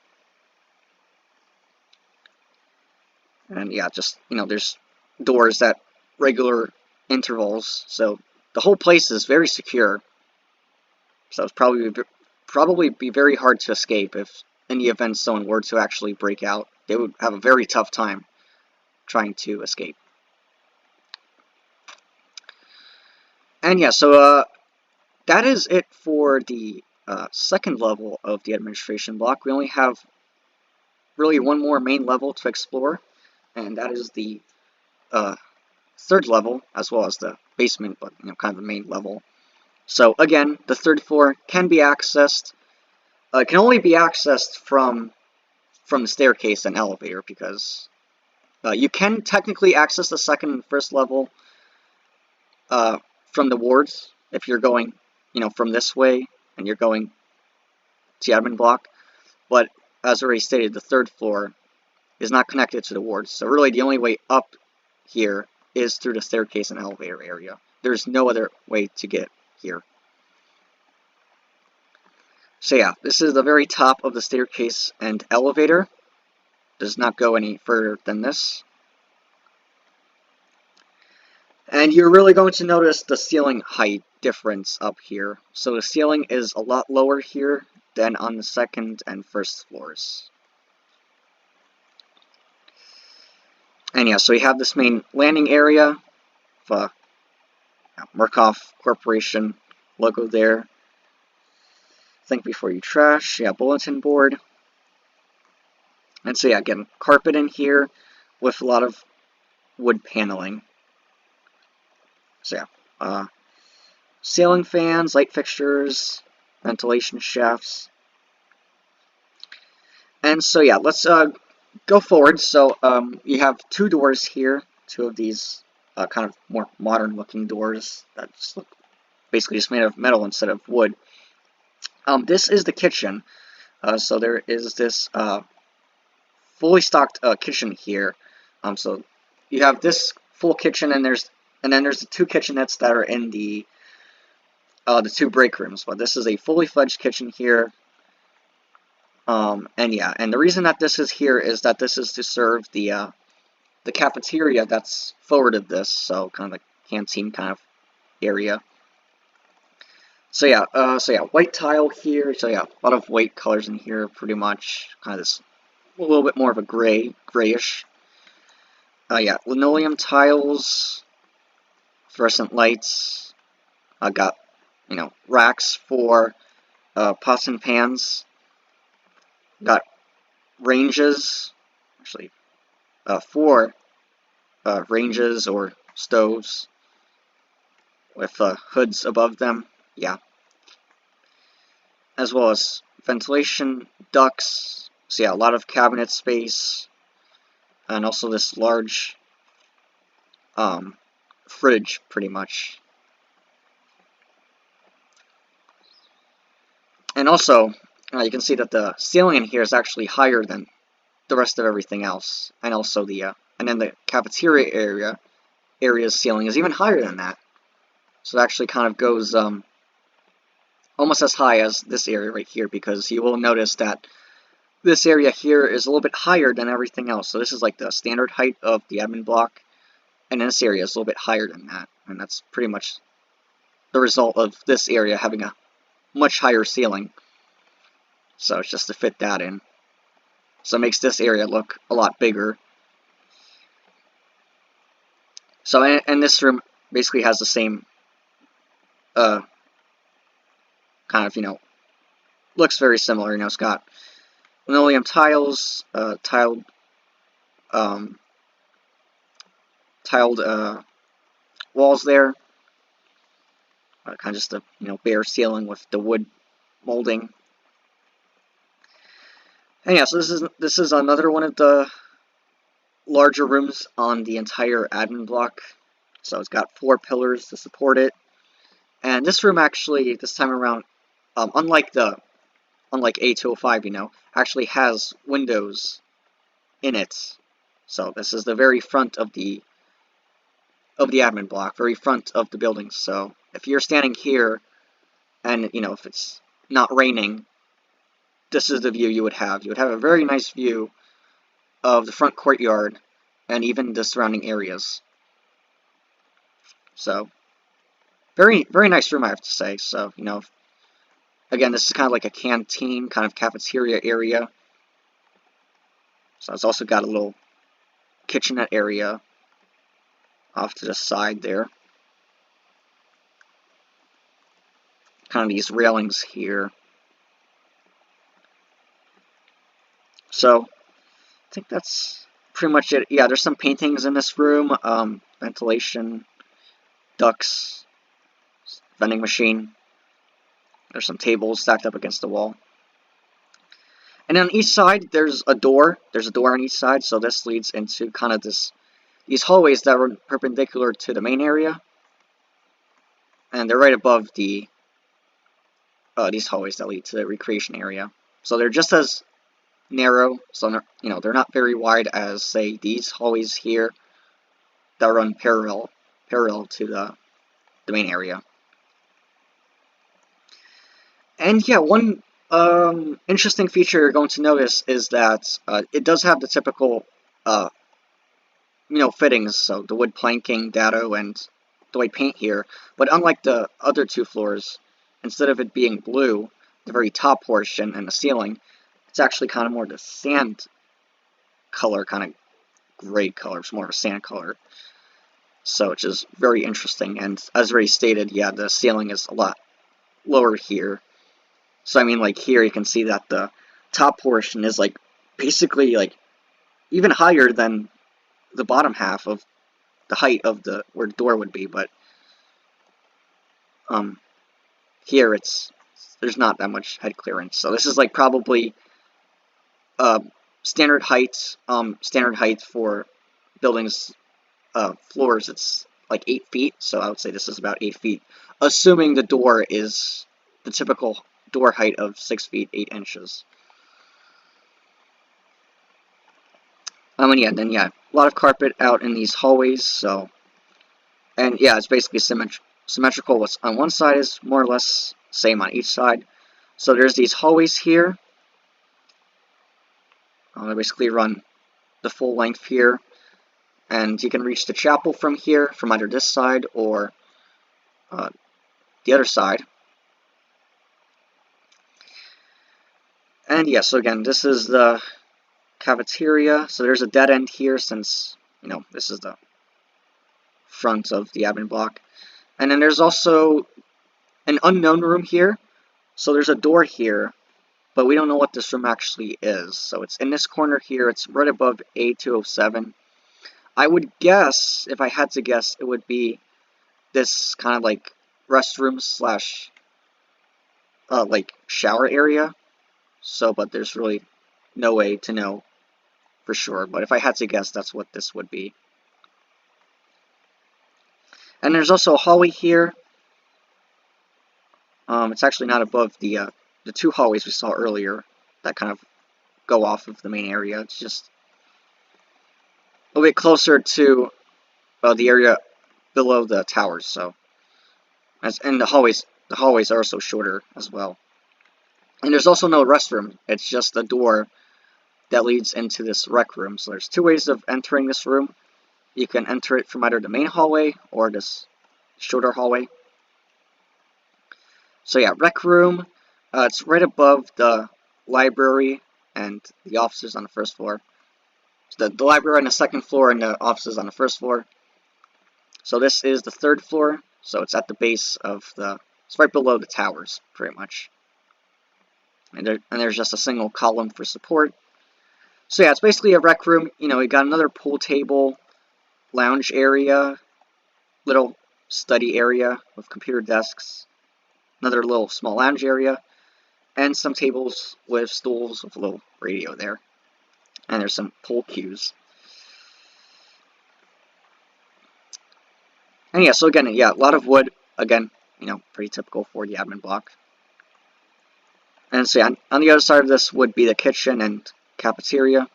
And yeah, just there's doors at regular intervals, so the whole place is very secure. So it's probably be very hard to escape if in the event someone were to actually break out. They would have a very tough time trying to escape. And yeah, so that is it for the second level of the administration block. We only have really one more main level to explore, and that is the third level, as well as the basement, but kind of the main level. So again, the third floor can be accessed. It can only be accessed from the staircase and elevator, because you can technically access the second and first level from the wards if you're going, from this way and you're going to the admin block. But as already stated, the third floor is not connected to the wards, so really the only way up here is through the staircase and elevator area. There's no other way to get here. So yeah, this is the very top of the staircase and elevator. Does not go any further than this. And you're really going to notice the ceiling height difference up here. So the ceiling is a lot lower here than on the second and first floors. And yeah, so we have this main landing area with Murkoff Corporation logo there. Think before you trash. Yeah, bulletin board. And so yeah, again, carpet in here with a lot of wood paneling. So yeah, ceiling fans, light fixtures, ventilation shafts. And so yeah, let's go forward. So you have two doors here, two of these kind of more modern looking doors that just look basically just made of metal instead of wood. This is the kitchen. So there is this fully stocked kitchen here. So you have this full kitchen, and then there's the two kitchenettes that are in the two break rooms. But this is a fully fledged kitchen here. And yeah, and the reason that this is here is that this is to serve the cafeteria that's forward of this, so kind of the canteen kind of area. So yeah, white tile here. So yeah, a lot of white colors in here, pretty much. Kind of this a little bit more of a grayish. Yeah, linoleum tiles, fluorescent lights. I got racks for pots and pans. Got ranges, actually 4 ranges or stoves with hoods above them, yeah, as well as ventilation ducts. So yeah, a lot of cabinet space, and also this large fridge, pretty much. And also, you can see that the ceiling in here is actually higher than the rest of everything else, and also and then the cafeteria area's ceiling is even higher than that. So it actually kind of goes almost as high as this area right here, because you will notice that this area here is a little bit higher than everything else. So this is like the standard height of the admin block, and this area is a little bit higher than that, and that's pretty much the result of this area having a much higher ceiling. So it's just to fit that in. So it makes this area look a lot bigger. So, and this room basically has the same kind of, looks very similar. It's got linoleum tiles, tiled walls there, kind of just a bare ceiling with the wood molding. And yeah, so this is another one of the larger rooms on the entire admin block. So it's got 4 pillars to support it. And this room actually, this time around, unlike A205, actually has windows in it. So this is the very front of the admin block, very front of the building. So if you're standing here, and if it's not raining, this is the view you would have. You would have a very nice view of the front courtyard and even the surrounding areas. So very, very nice room, I have to say. So again, this is kind of like a canteen, kind of cafeteria area. So it's also got a little kitchenette area off to the side there. Kind of these railings here. So I think that's pretty much it. Yeah, there's some paintings in this room. Ventilation, ducts, vending machine. There's some tables stacked up against the wall. And on each side, there's a door. There's a door on each side, so this leads into kind of these hallways that are perpendicular to the main area. And they're right above these hallways that lead to the recreation area. So they're just as narrow, so they're not very wide as, say, these hallways here that run parallel to the main area. And yeah, one interesting feature you're going to notice is that it does have the typical fittings, so the wood planking, dado, and the white paint here. But unlike the other 2 floors, instead of it being blue, the very top portion and the ceiling, it's actually kind of more the sand color, kind of gray color. It's more of a sand color. So which is very interesting. And as already stated, yeah, the ceiling is a lot lower here. So I mean, like here you can see that the top portion is like basically like even higher than the bottom half of the height of where the door would be, but here there's not that much head clearance. So this is like probably standard height for buildings floors. It's like 8 feet, so I would say this is about 8 feet, assuming the door is the typical door height of 6 feet 8 inches. And yeah, a lot of carpet out in these hallways. So, and yeah, it's basically symmetrical. What's on one side is more or less same on each side. So there's these hallways here. They basically run the full length here, and you can reach the chapel from here, from either this side or the other side. And yeah, so again, this is the cafeteria. So there's a dead end here, since this is the front of the admin block. And then there's also an unknown room here. So there's a door here but we don't know what this room actually is. So it's in this corner here. It's right above A207. I would guess, if I had to guess, it would be this kind of like restroom slash like shower area. So, but there's really no way to know for sure. But if I had to guess, that's what this would be. And there's also a hallway here. It's actually not above the two hallways we saw earlier that kind of go off of the main area. It's just a little bit closer to the area below the towers. So, and the hallways are also shorter as well. And there's also no restroom. It's just a door that leads into this rec room. So there's two ways of entering this room. You can enter it from either the main hallway or this shorter hallway. So yeah, rec room. It's right above the library and the offices on the first floor. So the library on the second floor and the offices on the first floor. So this is the third floor. So it's at the base of it's right below the towers, pretty much. And there's just a single column for support. So yeah, it's basically a rec room. You know, we got another pool table, lounge area, little study area with computer desks, another little small lounge area, and some tables with stools with a little radio there. And there's some pool cues. And yeah, so again, yeah, a lot of wood. Again, you know, pretty typical for the admin block. And so yeah, on the other side of this would be the kitchen and cafeteria.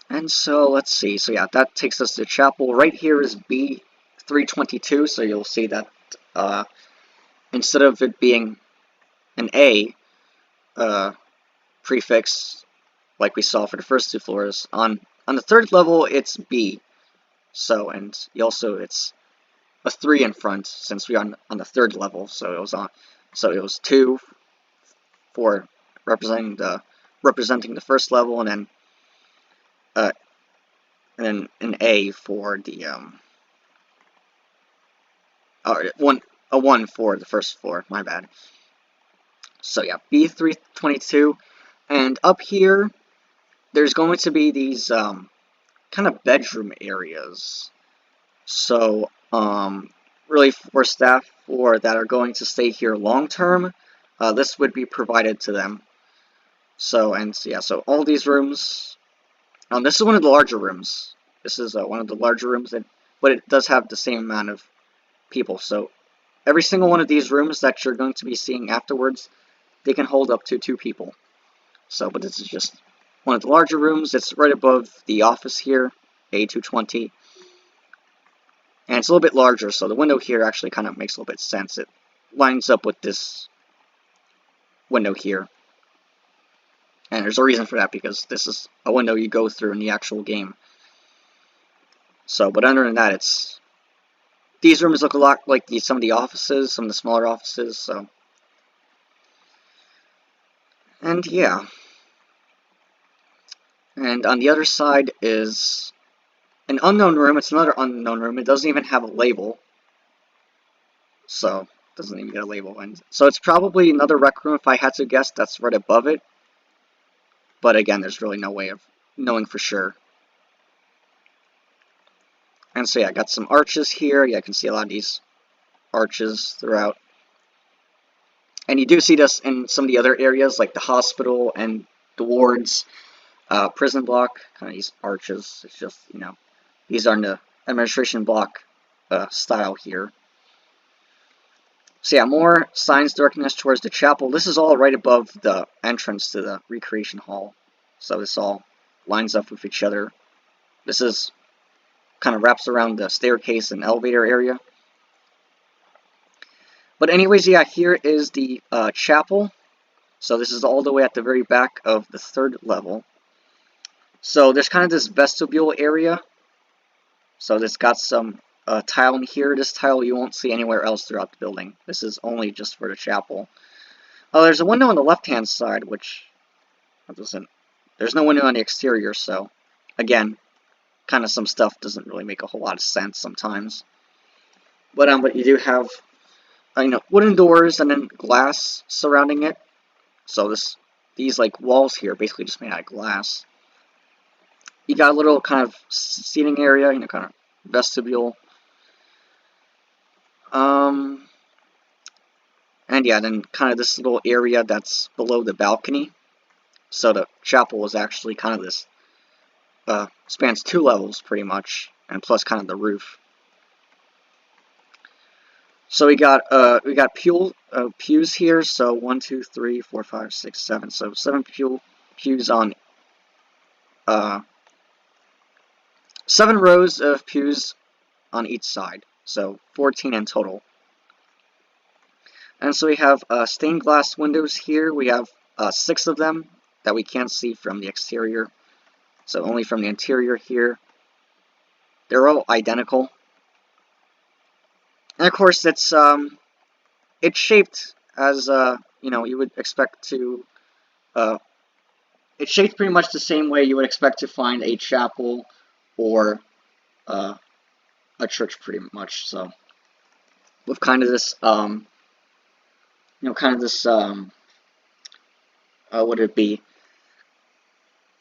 And so let's see. So yeah, that takes us to the chapel. Right here is B322. So you'll see that instead of it being an A prefix like we saw for the first two floors, on the third level it's B. So, and it's a 3 in front since we are on the third level. So it was 2 for representing the first level, and then an A for the a 1 for the first floor. My bad. So yeah, B322, and up here there's going to be these kind of bedroom areas. So really for staff that are going to stay here long term, this would be provided to them. So yeah, so all these rooms. This is one of the larger rooms. This is one of the larger rooms, but it does have the same amount of people. So every single one of these rooms that you're going to be seeing afterwards, they can hold up to 2 people. So, but this is just one of the larger rooms. It's right above the office here, A220. And it's a little bit larger, so the window here actually kind of makes a little bit of sense. It lines up with this window here. And there's a reason for that, because this is a window you go through in the actual game. So, but other than that, these rooms look a lot like some of the offices, some of the smaller offices, so. And yeah. And on the other side is an unknown room. It's another unknown room. It doesn't even have a label. So, it doesn't even get a label. And so it's probably another rec room, if I had to guess. That's right above it. But again, there's really no way of knowing for sure. And so yeah, I got some arches here. Yeah, I can see a lot of these arches throughout. And you do see this in some of the other areas, like the hospital and the wards, prison block, kind of these arches. It's just, you know, these are in the administration block style here. So yeah, more signs directing us towards the chapel. This is all right above the entrance to the recreation hall. So this all lines up with each other. This is kind of wraps around the staircase and elevator area. But anyways, yeah, here is the chapel. So this is all the way at the very back of the third level. So there's kind of this vestibule area. So it's got some tile in here. This tile you won't see anywhere else throughout the building. This is only just for the chapel. There's a window on the left-hand side, which there's no window on the exterior, so again, kind of some stuff doesn't really make a whole lot of sense sometimes. But you do have wooden doors and then glass surrounding it. So these like walls here basically just made out of glass. You got a little kind of seating area, kind of vestibule. Um, and yeah, then kind of this little area that's below the balcony. So the chapel is actually kind of this, spans 2 levels pretty much, and plus kind of the roof. So we got pews here. So 1, 2, 3, 4, 5, 6, 7. So 7 pews on 7 rows of pews on each side. So 14 in total. And so we have stained glass windows here. We have 6 of them that we can't see from the exterior. So only from the interior here. They're all identical. And of course, it's shaped as you would expect to. It's shaped pretty much the same way you would expect to find a chapel or a church, pretty much. So with kind of this what would it be?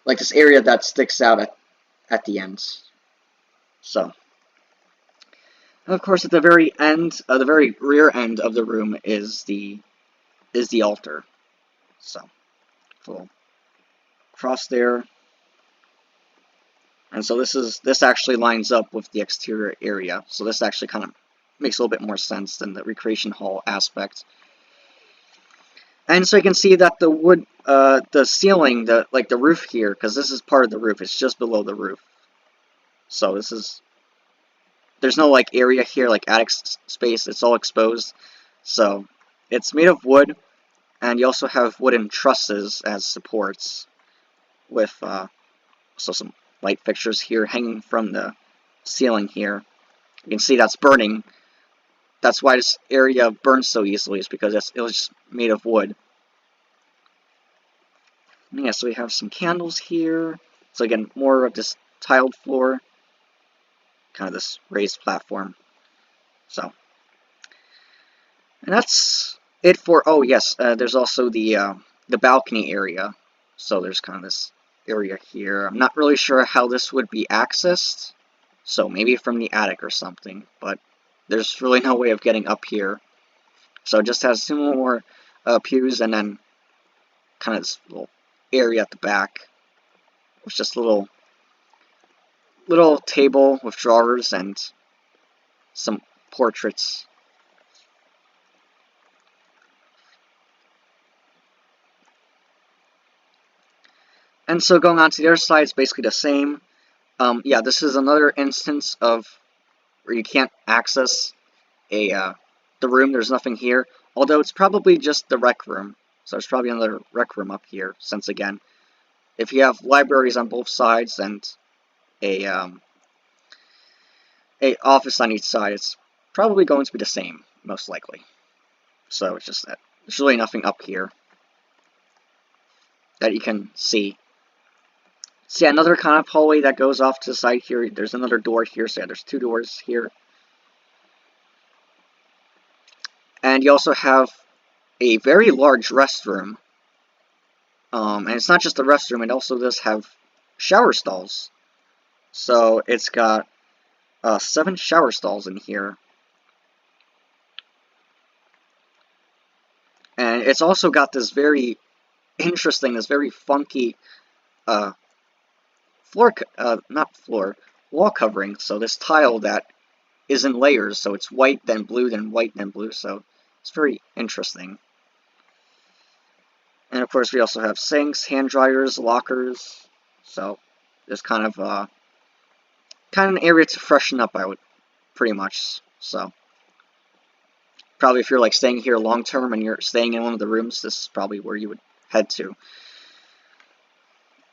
Like this area that sticks out at the ends. So. And of course, at the very end, the very rear end of the room is the altar. So, full cross there, and so this actually lines up with the exterior area. So this actually kind of makes a little bit more sense than the recreation hall aspect. And so you can see that the wood, the ceiling, the roof here, because this is part of the roof. It's just below the roof. So there's no area here like attic space. It's all exposed. So it's made of wood, and you also have wooden trusses as supports with so some light fixtures here hanging from the ceiling here. You can see that's burning. That's why this area burns so easily, is because it was just made of wood. And yeah, so we have some candles here. So again, more of this tiled floor, kind of this raised platform. So, and that's it for. Oh yes, there's also the balcony area. So there's kind of this area here. I'm not really sure how this would be accessed. So maybe from the attic or something, but there's really no way of getting up here. So it just has 2 more pews, and then kind of this little area at the back with just a little table with drawers and some portraits. And so going on to the other side, it's basically the same. Yeah, this is another instance of where you can't access the room. There's nothing here, although it's probably just the rec room. So there's probably another rec room up here, since again, if you have libraries on both sides and a office on each side, it's probably going to be the same, most likely. So it's just that there's really nothing up here that you can see. See, another kind of hallway that goes off to the side here. There's another door here, so yeah, there's 2 doors here. And you also have a very large restroom. And it's not just a restroom, it also does have shower stalls. So it's got 7 shower stalls in here. And it's also got this very interesting, this very funky wall covering. So this tile that is in layers, so it's white, then blue, then white, then blue. So it's very interesting. And of course, we also have sinks, hand dryers, lockers. So there's kind of an area to freshen up, I would pretty much. So probably if you're staying here long term and you're staying in one of the rooms, this is probably where you would head to.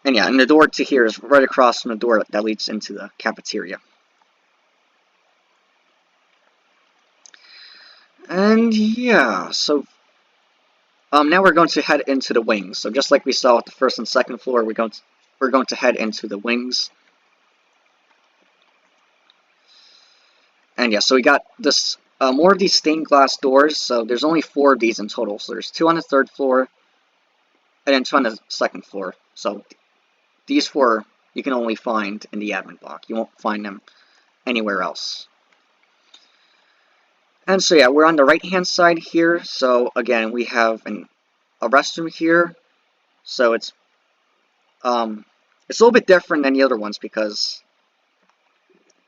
And yeah, and the door to here is right across from the door that leads into the cafeteria. And yeah, so now we're going to head into the wings. So just like we saw at the first and second floor, we're going to head into the wings. And yeah, so we got this More of these stained glass doors, so there's only 4 of these in total. So there's 2 on the 3rd floor, and then 2 on the 2nd floor. So these 4 you can only find in the admin block. You won't find them anywhere else. And so yeah, we're on the right-hand side here. So again, we have a restroom here. So it's a little bit different than the other ones because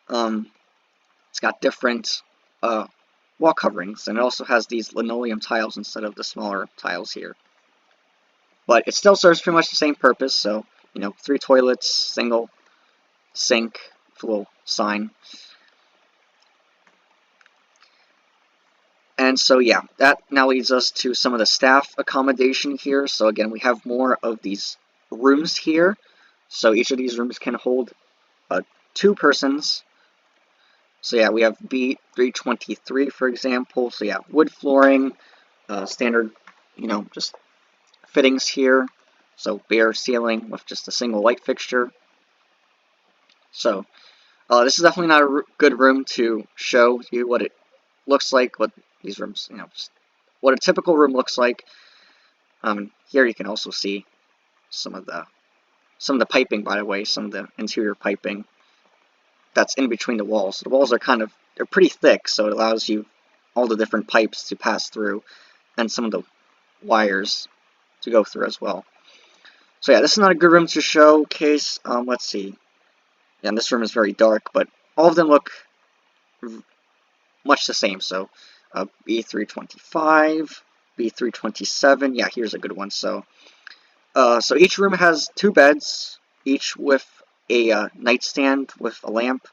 it's got different wall coverings, and it also has these linoleum tiles instead of the smaller tiles here. But it still serves pretty much the same purpose. So, you know, 3 toilets, single sink, little sign. And so yeah, that now leads us to some of the staff accommodation here. So again, we have more of these rooms here. So each of these rooms can hold 2 persons. So yeah, we have B323 for example. So yeah, wood flooring, standard, you know, just fittings here. So bare ceiling with just a single light fixture. So this is definitely not a good room to show you what it looks like, what these rooms, you know, just what a typical room looks like. Here you can also see some of the piping, by the way, some of the interior piping that's in between the walls. The walls are they're pretty thick, so it allows you all the different pipes to pass through and some of the wires to go through as well. So yeah, this is not a good room to showcase. Let's see. Yeah, this room is very dark, but all of them look much the same. So B325, B327. Yeah, here's a good one. So so each room has 2 beds, each with a nightstand with a lamp.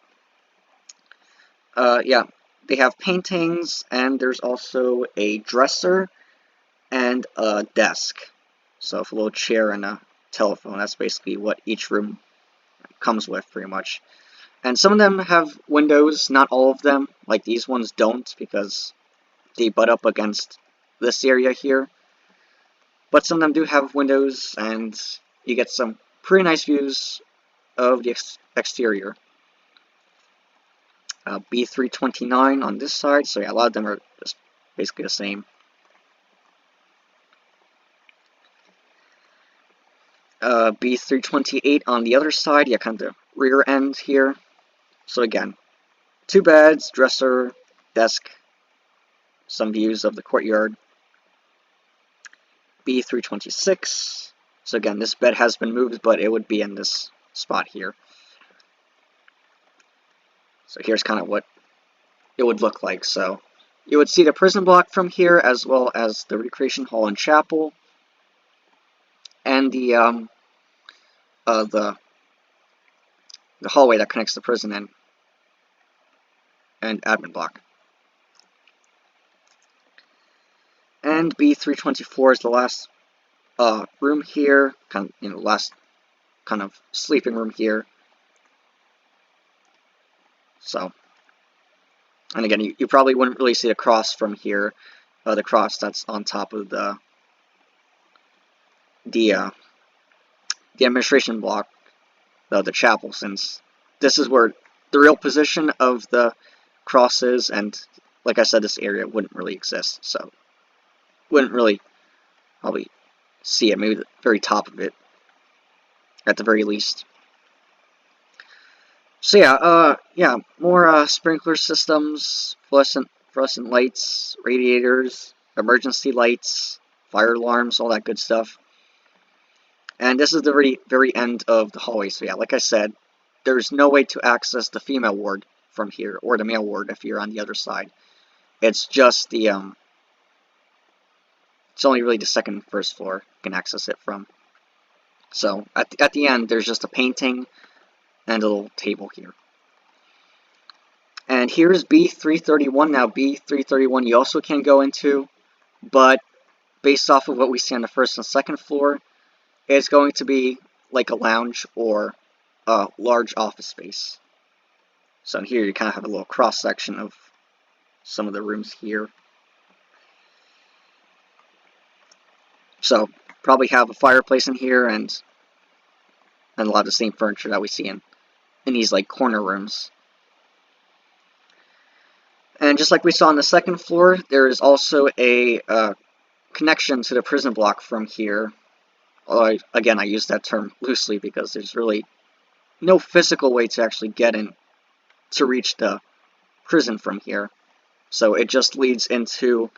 Yeah, they have paintings, and there's also a dresser and a desk. So with a little chair and a telephone. That's basically what each room comes with, pretty much. And some of them have windows, not all of them. Like these ones don't, because they butt up against this area here. But some of them do have windows, and you get some pretty nice views of the exterior. B329 on this side, so yeah, a lot of them are just basically the same. B328 on the other side, yeah, kind of the rear end here. So again, 2 beds, dresser, desk, some views of the courtyard. B326, so again, this bed has been moved, but it would be in this spot here. So here's kind of what it would look like. So you would see the prison block from here, as well as the recreation hall and chapel, and the hallway that connects the prison and admin block. And B324 is the last room here, last kind of sleeping room here. So, and again, you probably wouldn't really see the cross from here, the cross that's on top of the administration block, the chapel, since this is where the real position of the cross is, and like I said, this area wouldn't really exist, so wouldn't really probably see it, maybe the very top of it, at the very least. So yeah, more sprinkler systems, fluorescent lights, radiators, emergency lights, fire alarms, all that good stuff. And this is the very end of the hallway. So yeah, like I said, there's no way to access the female ward from here, or the male ward if you're on the other side. It's just the it's only really the 2nd and 1st floor you can access it from. So at the end, there's just a painting and a little table here. And here's B331. Now B331 you also can go into, but based off of what we see on the 1st and 2nd floor, it's going to be like a lounge or a large office space. So in here you kind of have a little cross section of some of the rooms here. So probably have a fireplace in here and a lot of the same furniture that we see in these like corner rooms. And just like we saw on the second floor, there is also a connection to the prison block from here. Although, again, I use that term loosely because there's really no physical way to actually get in to reach the prison from here. So it just leads into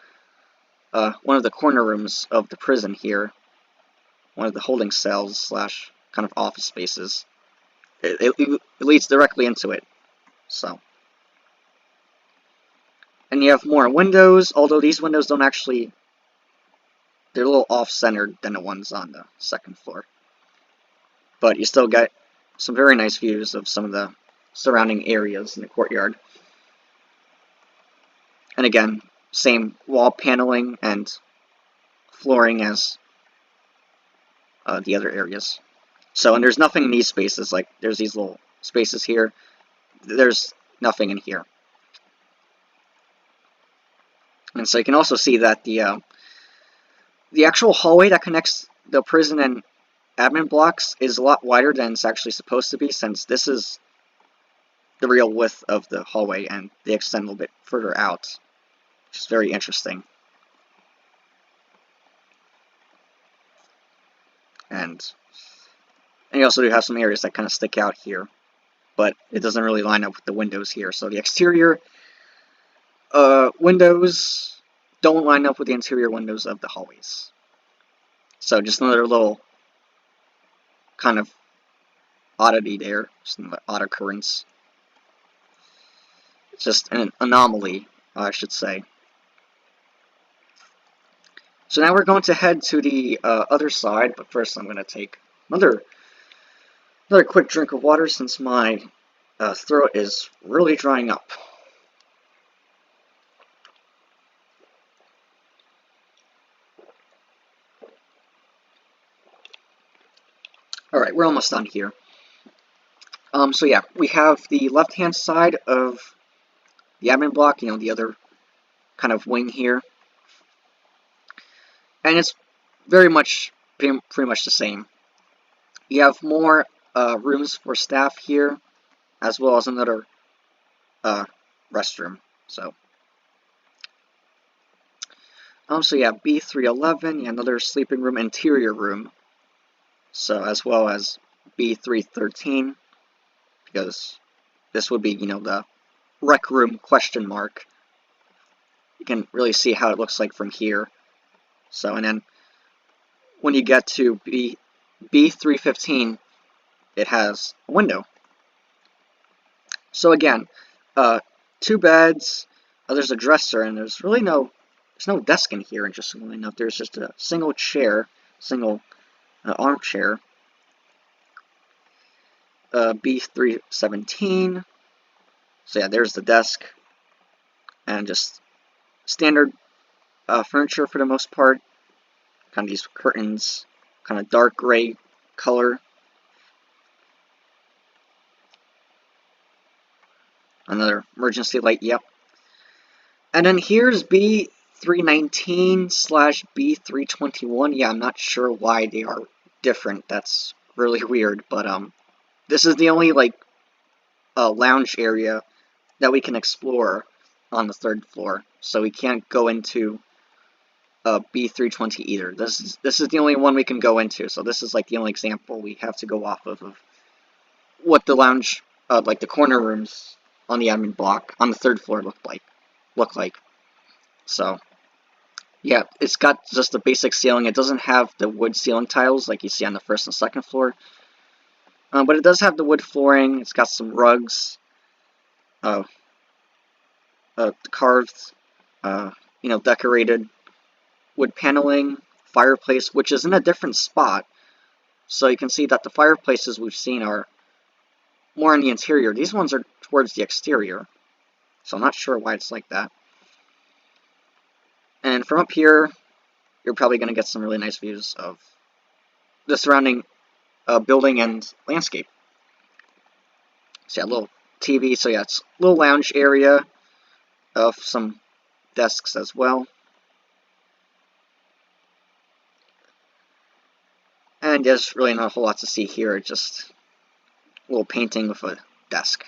one of the corner rooms of the prison here, one of the holding cells slash kind of office spaces. It leads directly into it. So, and you have more windows, although these windows don't actually, they're a little off-centered than the ones on the second floor. But you still get some very nice views of some of the surrounding areas in the courtyard. And again, same wall paneling and flooring as the other areas. So, and there's nothing in these spaces, like there's these little spaces here. There's nothing in here. And so you can also see that the actual hallway that connects the prison and admin blocks is a lot wider than it's actually supposed to be, since this is the real width of the hallway and they extend a little bit further out, which is very interesting. And you also do have some areas that kind of stick out here, but it doesn't really line up with the windows here. So the exterior windows don't line up with the interior windows of the hallways. So just another little kind of oddity there, just an odd occurrence. It's just an anomaly, I should say. So now we're going to head to the other side, but first I'm going to take another quick drink of water since my throat is really drying up. Alright, we're almost done here. So yeah, we have the left-hand side of the admin block, the other kind of wing here. And it's very much, pretty much the same. You have more rooms for staff here, as well as another restroom. So yeah, B311, another sleeping room, interior room. So as well as B313, because this would be, the rec room question mark. You can really see how it looks like from here. So, and then when you get to B315, it has a window. So again, 2 beds, there's a dresser, and there's really no desk in here, interestingly enough. There's just a single chair, single armchair. B317, so yeah, there's the desk, and just standard furniture for the most part. Kind of these curtains, kind of dark gray color. Another emergency light, yep. And then here's B319 slash B321. Yeah, I'm not sure why they are different. That's really weird, but this is the only lounge area that we can explore on the 3rd floor. So we can't go into B320 either. This is the only one we can go into. So this is the only example we have to go off of what the lounge, the corner rooms on the admin block on the 3rd floor look like. So yeah, it's got just the basic ceiling. It doesn't have the wood ceiling tiles like you see on the 1st and 2nd floor. But it does have the wood flooring. It's got some rugs, carved, decorated wood paneling, fireplace, which is in a different spot. So you can see that the fireplaces we've seen are more in the interior. These ones are towards the exterior. So I'm not sure why it's like that. And from up here, you're probably going to get some really nice views of the surrounding building and landscape. So yeah, a little TV. So yeah, it's a little lounge area of some desks as well. And there's really not a whole lot to see here, just a little painting with a desk.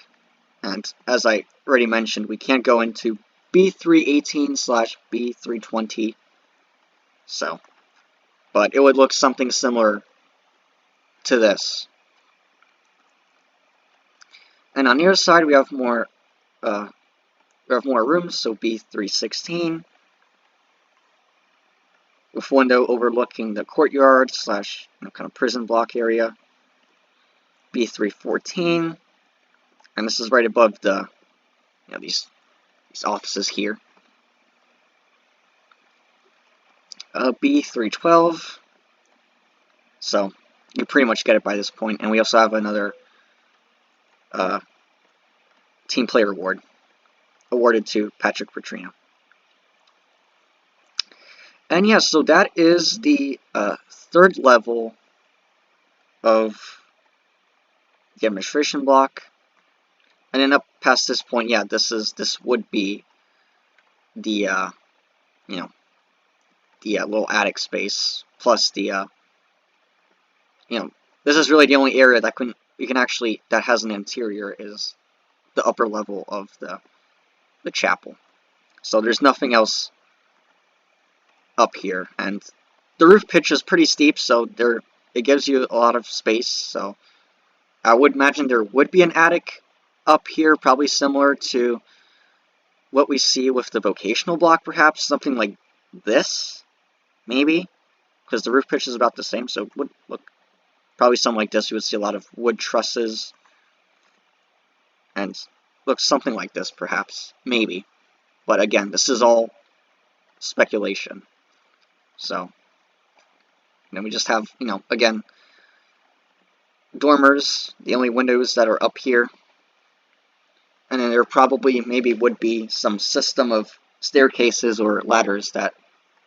And as I already mentioned, we can't go into B318/B320. So, but it would look something similar to this. And on the other side, we have more rooms. So B316, with window overlooking the courtyard / kind of prison block area. B314, and this is right above the these offices here. B312. So you pretty much get it by this point. And we also have another team player award awarded to Patrick Petrino. And yeah, so that is the third level of the administration block. And then up past this point, yeah, this would be the little attic space, plus the this is really the only area that that has an interior, is the upper level of the chapel. So there's nothing else up here, and the roof pitch is pretty steep, so it gives you a lot of space. So I would imagine there would be an attic up here, probably similar to what we see with the vocational block, perhaps something like this, maybe, because the roof pitch is about the same. So it would look probably something like this. You would see a lot of wood trusses, and looks something like this, perhaps, maybe. But again, this is all speculation. So, we just have, again, dormers, the only windows that are up here. And then there probably maybe would be some system of staircases or ladders that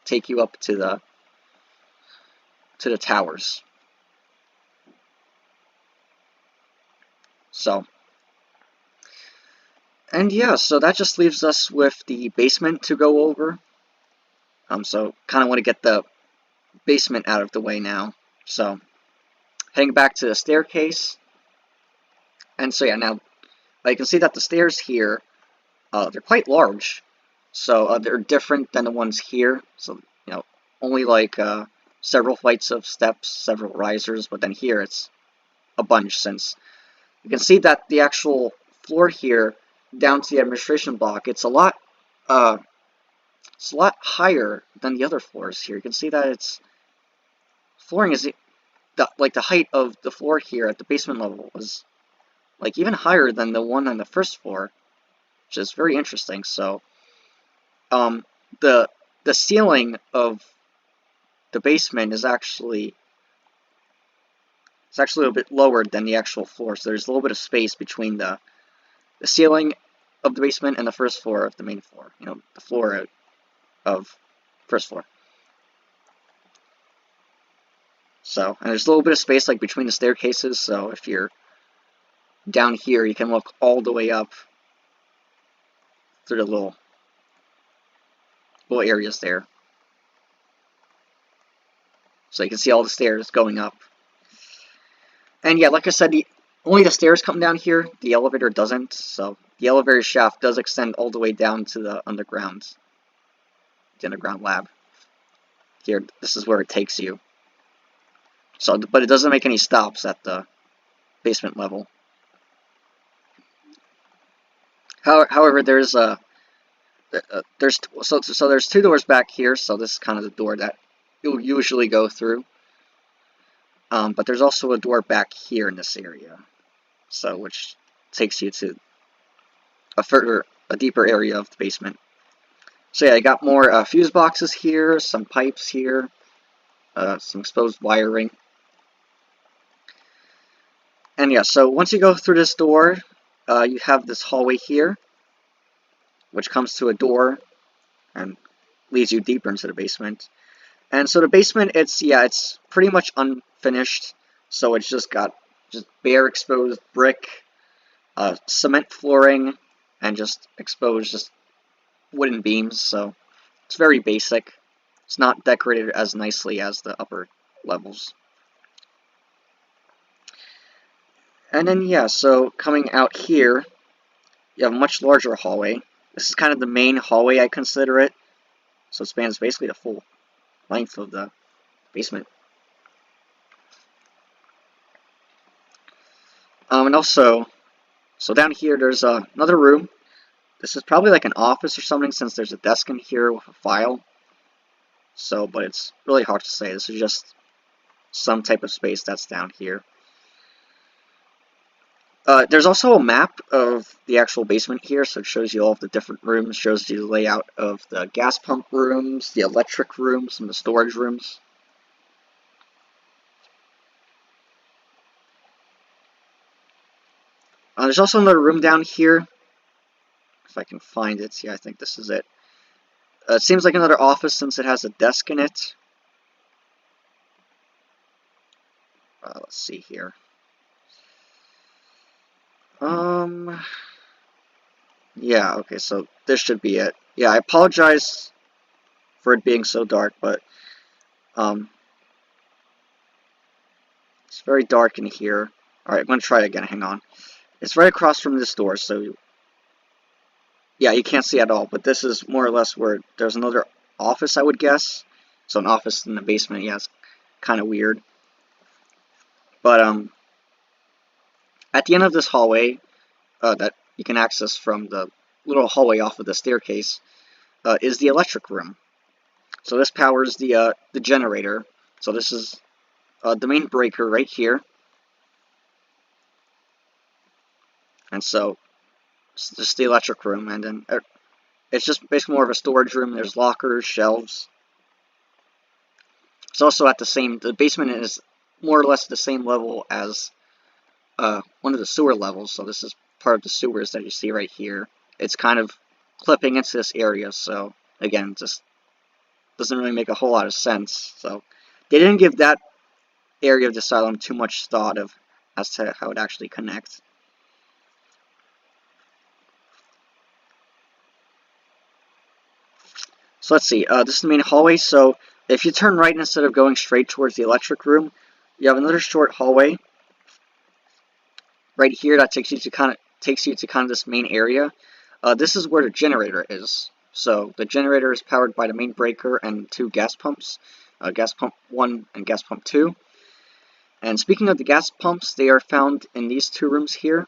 take you up to the towers. So, and yeah, so that just leaves us with the basement to go over. So kind of want to get the basement out of the way now. So, heading back to the staircase. And so yeah, now you can see that the stairs here, they're quite large. So they're different than the ones here. So, only like several flights of steps, several risers, but then here it's a bunch, since you can see that the actual floor here down to the administration block, it's a lot higher than the other floors here. You can see that flooring is like the height of the floor here at the basement level was like even higher than the one on the first floor, which is very interesting. So the ceiling of the basement is actually a little bit lower than the actual floor. So there's a little bit of space between the ceiling of the basement and the first floor of the main floor. The floor of first floor. So, and there's a little bit of space like between the staircases, so if you're down here, you can look all the way up through the little areas there. So you can see all the stairs going up. And yeah, like I said, only the stairs come down here, the elevator doesn't, so the elevator shaft does extend all the way down to the underground lab. Here, this is where it takes you. So, but it doesn't make any stops at the basement level. However, there's two doors back here. So this is kind of the door that you'll usually go through. But there's also a door back here in this area, so which takes you to a deeper area of the basement. So yeah, I got more fuse boxes here, some pipes here, some exposed wiring. And yeah, so once you go through this door, you have this hallway here, which comes to a door and leads you deeper into the basement. And so the basement, it's pretty much unfinished. So it's just got bare exposed brick, cement flooring, and just exposed wooden beams. So it's very basic. It's not decorated as nicely as the upper levels. And then yeah, so coming out here, you have a much larger hallway, This is kind of the main hallway, I consider it. So it spans basically the full length of the basement. And also, so down here there's another room. This is probably like an office or something, since there's a desk in here with a file. So, but it's really hard to say. This is just some type of space that's down here. There's also a map of the actual basement here, so it shows you all of the different rooms, shows you the layout of the gas pump rooms, the electric rooms, and the storage rooms. There's also another room down here. If I can find it, yeah, I think this is it. It seems like another office since it has a desk in it. Let's see here. Yeah, okay, so this should be it. Yeah, I apologize for it being so dark, but, it's very dark in here. Alright, I'm gonna try it again, hang on. It's right across from this door, so, yeah, you can't see at all, but this is more or less where there's another office, I would guess. So an office in the basement, yeah, it's kind of weird. But, at the end of this hallway, that you can access from the little hallway off of the staircase, is the electric room. So this powers the generator. So this is the main breaker right here. And so it's just the electric room, and then it's just basically more of a storage room. There's lockers, shelves. It's also at the basement is more or less the same level as one of the sewer levels. So this is part of the sewers that you see right here. It's kind of clipping into this area, so again, just doesn't really make a whole lot of sense. So they didn't give that area of the asylum too much thought as to how it actually connects. So let's see, this is the main hallway. So if you turn right instead of going straight towards the electric room, you have another short hallway right here that takes you to kind of this main area. This is where the generator is. So the generator is powered by the main breaker and two gas pumps, gas pump 1 and gas pump 2. And speaking of the gas pumps, they are found in these two rooms here.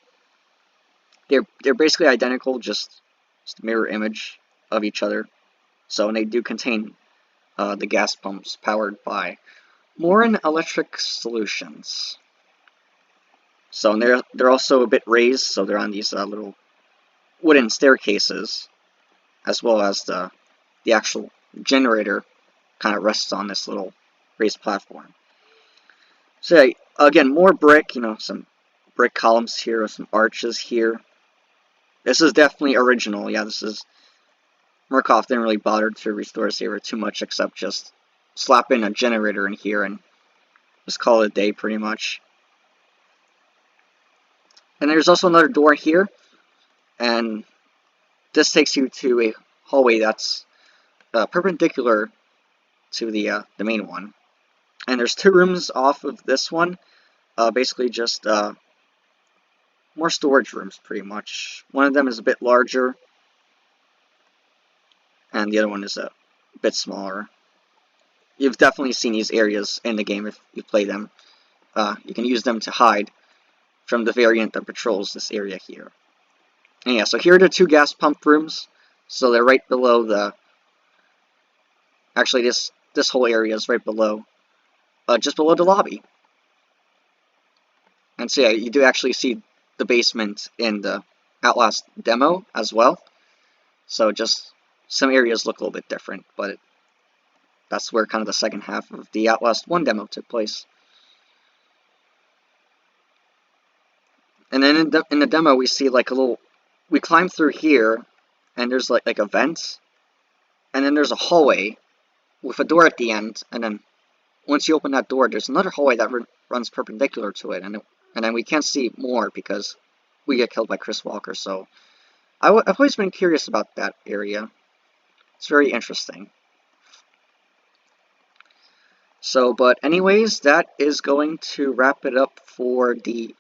They're basically identical, just a mirror image of each other. So they do contain the gas pumps powered by Morin Electric Solutions. So and they're also a bit raised, so they're on these little wooden staircases, as well as the actual generator kind of rests on this little raised platform. So yeah, again, more brick, some brick columns here with some arches here. This is definitely original. Yeah, this is Murkoff didn't really bother to restore this area too much, except just slap in a generator in here and just call it a day pretty much. And there's also another door here, and this takes you to a hallway that's perpendicular to the main one. And there's two rooms off of this one, basically just more storage rooms pretty much. One of them is a bit larger, and the other one is a bit smaller. You've definitely seen these areas in the game if you play them. You can use them to hide from the variant that patrols this area here. And yeah, so here are the two gas pump rooms. So they're right below the... Actually, this whole area is right below, just below the lobby. And so yeah, you do actually see the basement in the Outlast demo as well. So just some areas look a little bit different, but that's where kind of the second half of the Outlast 1 demo took place. And then in the demo, we see like we climb through here, and there's like a vent, and then there's a hallway with a door at the end, and then once you open that door, there's another hallway that runs perpendicular to it, and then we can't see more because we get killed by Chris Walker. So I've always been curious about that area. It's very interesting. So, but anyways, that is going to wrap it up for the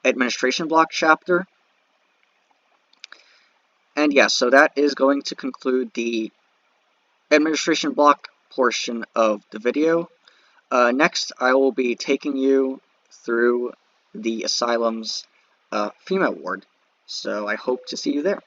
administration block chapter. And yeah, so that is going to conclude the administration block portion of the video. Next, I will be taking you through the Asylum's female ward, so I hope to see you there.